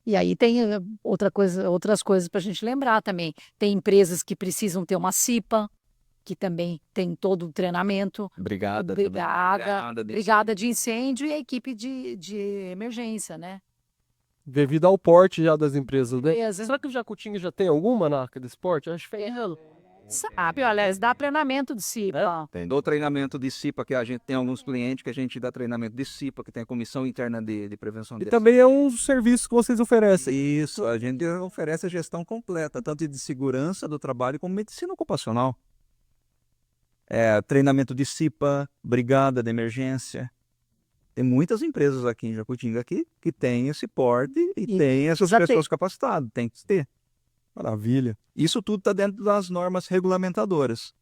E aí tem outras coisas para a gente lembrar também. Tem empresas que precisam ter uma CIPA, que também tem todo o treinamento. Brigada Brigada de incêndio e a equipe de emergência, né? devido ao porte já das empresas, né? Empresas. Será que o Jacutinga já tem alguma marca desse porte? Acho que Sabe, olha, eles dão treinamento de CIPA. Do treinamento de CIPA, que a gente tem alguns clientes que a gente dá treinamento de CIPA, que tem a Comissão Interna de Prevenção de E também é um serviço que vocês oferecem. Isso, a gente oferece a gestão completa, tanto de segurança do trabalho como medicina ocupacional. Treinamento de CIPA, brigada de emergência. Tem muitas empresas aqui em Jacutinga que têm esse porte e tem essas já tem. pessoas capacitadas, tem que ter. Maravilha. Isso tudo está dentro das normas regulamentadoras,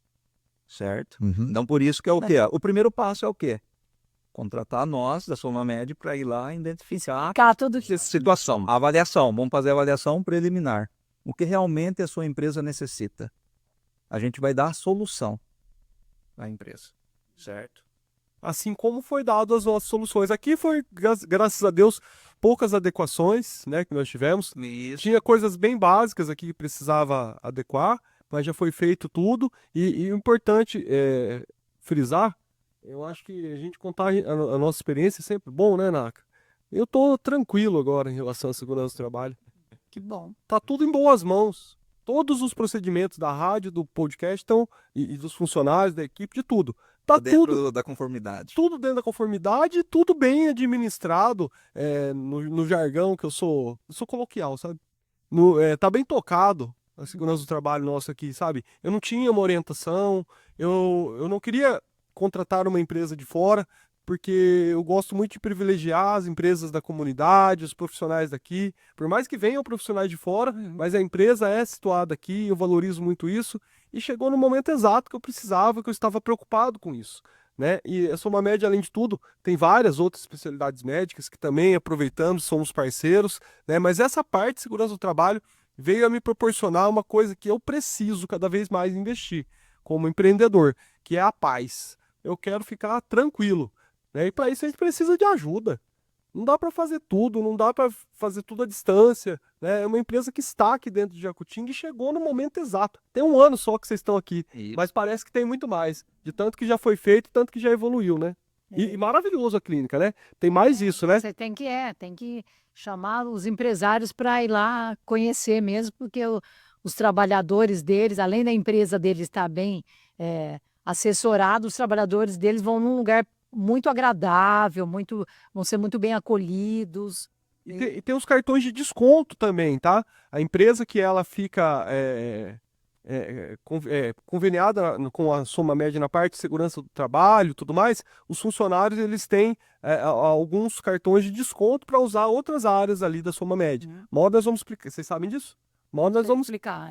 certo? Uhum. Então, por isso que é o quê? O primeiro passo é o quê? Contratar nós, da Somamed, para ir lá identificar Tudo essa situação. A avaliação, vamos fazer a avaliação preliminar. O que realmente a sua empresa necessita. A gente vai dar a solução à empresa, certo? Assim como foi dado as nossas soluções. Aqui foi, graças a Deus, poucas adequações, né, que nós tivemos. Isso. Tinha coisas bem básicas aqui que precisava adequar, mas já foi feito tudo. E o importante é frisar, eu acho que a gente contar a nossa experiência é sempre bom, né, Naka? Eu tô tranquilo agora em relação à segurança do trabalho. Que bom. Tá tudo em boas mãos. Todos os procedimentos da rádio, do podcast estão, e dos funcionários, da equipe, de tudo. Tá Dentro da conformidade. tudo dentro da conformidade, tudo bem administrado, no jargão que eu sou coloquial, sabe? Tá bem tocado a segurança do trabalho nosso aqui, sabe? Eu não tinha uma orientação, eu não queria contratar uma empresa de fora, porque eu gosto muito de privilegiar as empresas da comunidade, os profissionais daqui, por mais que venham profissionais de fora, mas a empresa é situada aqui, eu valorizo muito isso, e chegou no momento exato que eu precisava, que eu estava preocupado com isso. Né? E a SomaMed, além de tudo, tem várias outras especialidades médicas que também aproveitamos, somos parceiros, né? Mas essa parte de segurança do trabalho veio a me proporcionar uma coisa que eu preciso cada vez mais investir como empreendedor, que é a paz. Eu quero ficar tranquilo, né? E para isso a gente precisa de ajuda. Não dá para fazer tudo, não dá para fazer tudo à distância, né? É uma empresa que está aqui dentro de Jacutinga e chegou no momento exato. Tem um ano só que vocês estão aqui, mas parece que tem muito mais, de tanto que já foi feito, tanto que já evoluiu, né? E maravilhoso a clínica, né? Tem mais isso, né? Você tem que chamar os empresários para ir lá conhecer mesmo, porque os trabalhadores deles, além da empresa deles estar bem assessorada, os trabalhadores deles vão num lugar muito agradável, vão ser muito bem acolhidos. E tem os cartões de desconto também, tá? A empresa que ela fica conveniada com a SomaMed na parte de segurança do trabalho e tudo mais, os funcionários eles têm alguns cartões de desconto para usar outras áreas ali da SomaMed. Mal nós vamos explicar, vocês sabem disso? Mal nós vamos explicar.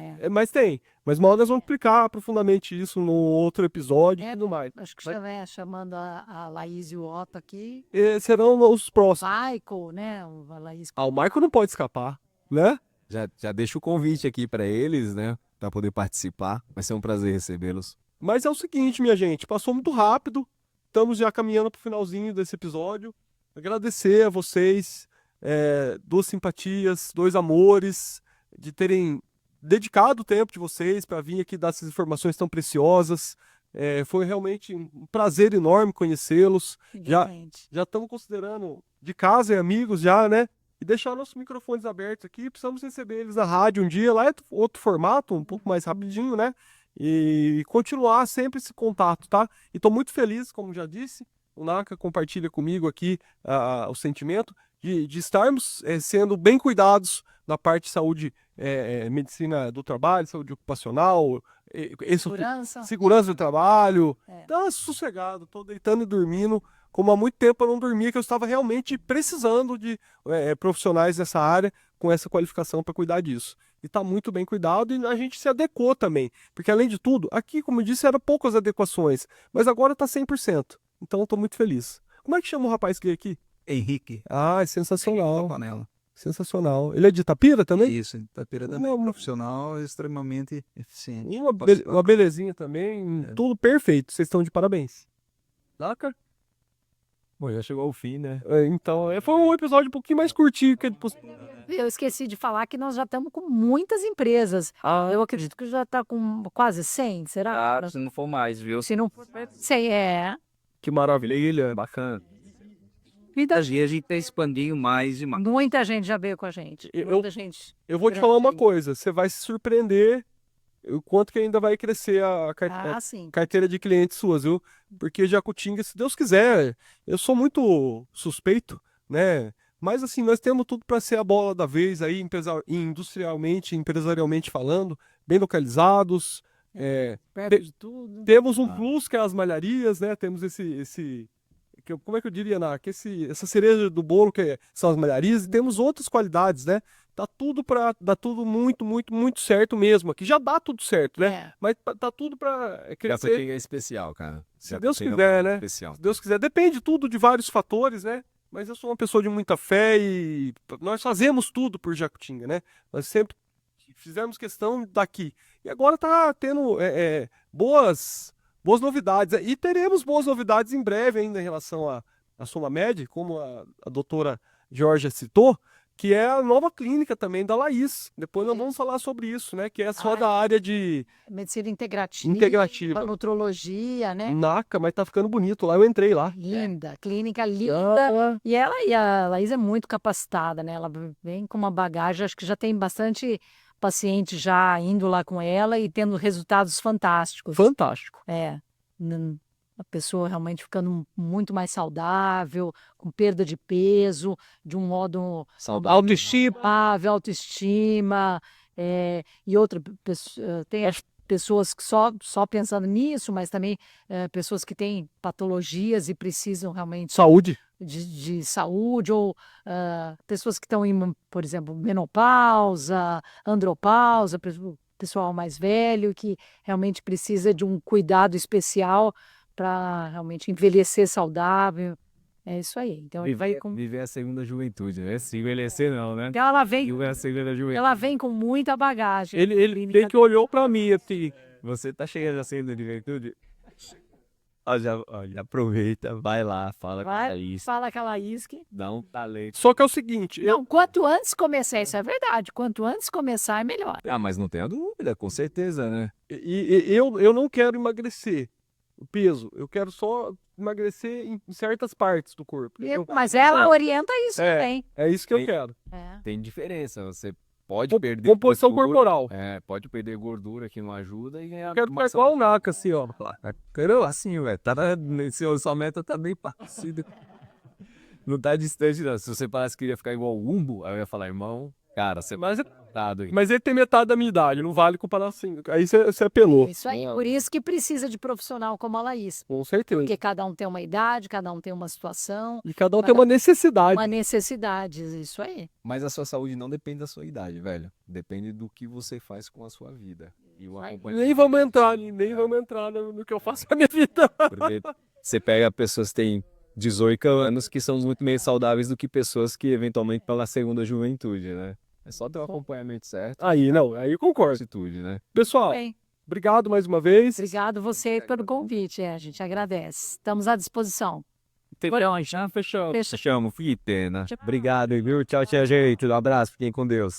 Mas mal nós vamos explicar profundamente isso no outro episódio e tudo mais. Acho que chamando a Laís e o Otto aqui. Serão os próximos. Michael, né? A Laís. O Michael não pode escapar, né? Já deixo o convite aqui para eles, né? Para poder participar. Vai ser um prazer recebê-los. Mas é o seguinte, minha gente, passou muito rápido. Estamos já caminhando para o finalzinho desse episódio. Agradecer a vocês, duas simpatias, dois amores, de terem dedicado o tempo de vocês para vir aqui dar essas informações tão preciosas. Foi realmente um prazer enorme conhecê-los. Já estamos considerando de casa e amigos já, né? E deixar nossos microfones abertos aqui. Precisamos receber eles na rádio um dia. Lá é outro formato, um pouco mais rapidinho, né? E continuar sempre esse contato, tá? E estou muito feliz, como já disse, o Naka compartilha comigo aqui o sentimento de estarmos sendo bem cuidados na parte de saúde, medicina do trabalho, saúde ocupacional, segurança do trabalho. Tá sossegado, estou deitando e dormindo, como há muito tempo eu não dormia, que eu estava realmente precisando de profissionais nessa área com essa qualificação para cuidar disso. E está muito bem cuidado e a gente se adequou também. Porque, além de tudo, aqui, como eu disse, eram poucas adequações, mas agora está 100%. Então, estou muito feliz. Como é que chama o rapaz que é aqui? Henrique. Ah, é sensacional. Panela. Sensacional. Ele é de Itapira também? Isso, Itapira também. Profissional extremamente eficiente. Uma belezinha também. Tudo perfeito. Vocês estão de parabéns. Naka? Bom, já chegou ao fim, né? Então, foi um episódio um pouquinho mais curtinho que eu esqueci de falar que nós já estamos com muitas empresas. Eu acredito que já está com quase 100, será? Se não for mais, viu? Se não for 100, Que maravilha. Bacana. A gente está expandindo mais e mais. Muita gente já veio com a gente. Eu vou te falar uma coisa. Você vai se surpreender o quanto que ainda vai crescer a carteira de clientes suas, viu? Porque Jacutinga, se Deus quiser, eu sou muito suspeito, né? Mas assim, nós temos tudo para ser a bola da vez aí, industrialmente, empresarialmente falando, bem localizados. Perto de tudo. Temos um plus que é as malharias, né? Temos como é que eu diria, essa cereja do bolo que são as malharias, e temos outras qualidades, né? Dá tudo muito, muito, muito certo mesmo aqui. Já dá tudo certo, né? Mas tá tudo para crescer. Jacutinga é especial, cara. Se Deus quiser, né? Especial. Se Deus quiser. Depende tudo de vários fatores, né? Mas eu sou uma pessoa de muita fé e nós fazemos tudo por Jacutinga, né? Nós sempre fizemos questão daqui. E agora tá tendo boas novidades. E teremos boas novidades em breve ainda em relação à SomaMed, como a doutora Georgia citou, que é a nova clínica também da Laís. Depois nós vamos falar sobre isso, né? Que é só da área de Medicina integrativa, integrativa. nutrologia, né? Naca, mas tá ficando bonito lá. Eu entrei lá. Linda, clínica linda. E a Laís é muito capacitada, né? Ela vem com uma bagagem, acho que já tem bastante paciente já indo lá com ela e tendo resultados fantásticos. Fantástico. A pessoa realmente ficando muito mais saudável, com perda de peso, de um modo Autoestima. autoestima, e outra tem as pessoas que só pensando nisso, mas também pessoas que têm patologias e precisam realmente Saúde. de saúde, ou pessoas que estão em, por exemplo, menopausa, andropausa, pessoal mais velho que realmente precisa de um cuidado especial para realmente envelhecer saudável. É isso aí. Então ele vai com... Viver a segunda juventude, né? Se envelhecer não, né? Então Viver a segunda juventude. ela vem com muita bagagem. Ele Clínica- tem que olhou pra mim assim. Você tá chegando a segunda juventude? Ó, já aproveita, vai lá, fala com a Vai, Thaís, fala aquela isque. dá um talento. Só que é o seguinte, Não, quanto antes começar, isso é verdade. Quanto antes começar, é melhor. Ah, mas não tenha dúvida, com certeza, né? eu não quero emagrecer o peso. Eu quero só emagrecer em certas partes do corpo. Mas ela orienta isso É. também. É isso que eu Tem- quero. É. Tem diferença, você pode perder Composição gordura, corporal. pode perder gordura que não ajuda e ganhar Eu quero ficar massa igual o Naka, assim, ó. Quero assim, velho. Tá sua meta tá bem parecida. Não tá distante, não. Se você falasse que ia ficar igual o Umbo, aí eu ia falar, irmão, cara, você Mas, tá aí. mas ele tem metade da minha idade, não vale comparar assim. Aí você apelou. Isso aí. Por isso que precisa de profissional como a Laís. Com certeza. Porque cada um tem uma idade, cada um tem uma situação, E cada um tem uma necessidade. uma necessidade. Isso aí. Mas a sua saúde não depende da sua idade, velho. Depende do que você faz com a sua vida. E o acompanhamento. Nem vamos entrar no que eu faço na minha vida. Porque você pega pessoas que têm 18 anos que são muito menos saudáveis do que pessoas que eventualmente estão na segunda juventude, né? É só ter o acompanhamento certo, Aí eu concordo. atitude, né? Pessoal, Bem, obrigado mais uma vez. obrigado você pelo convite. A gente agradece. Estamos à disposição. Já fechamos. Fechou. Fechamos, Fitena. Obrigado, viu? Tchau, gente. Um abraço, fiquem com Deus.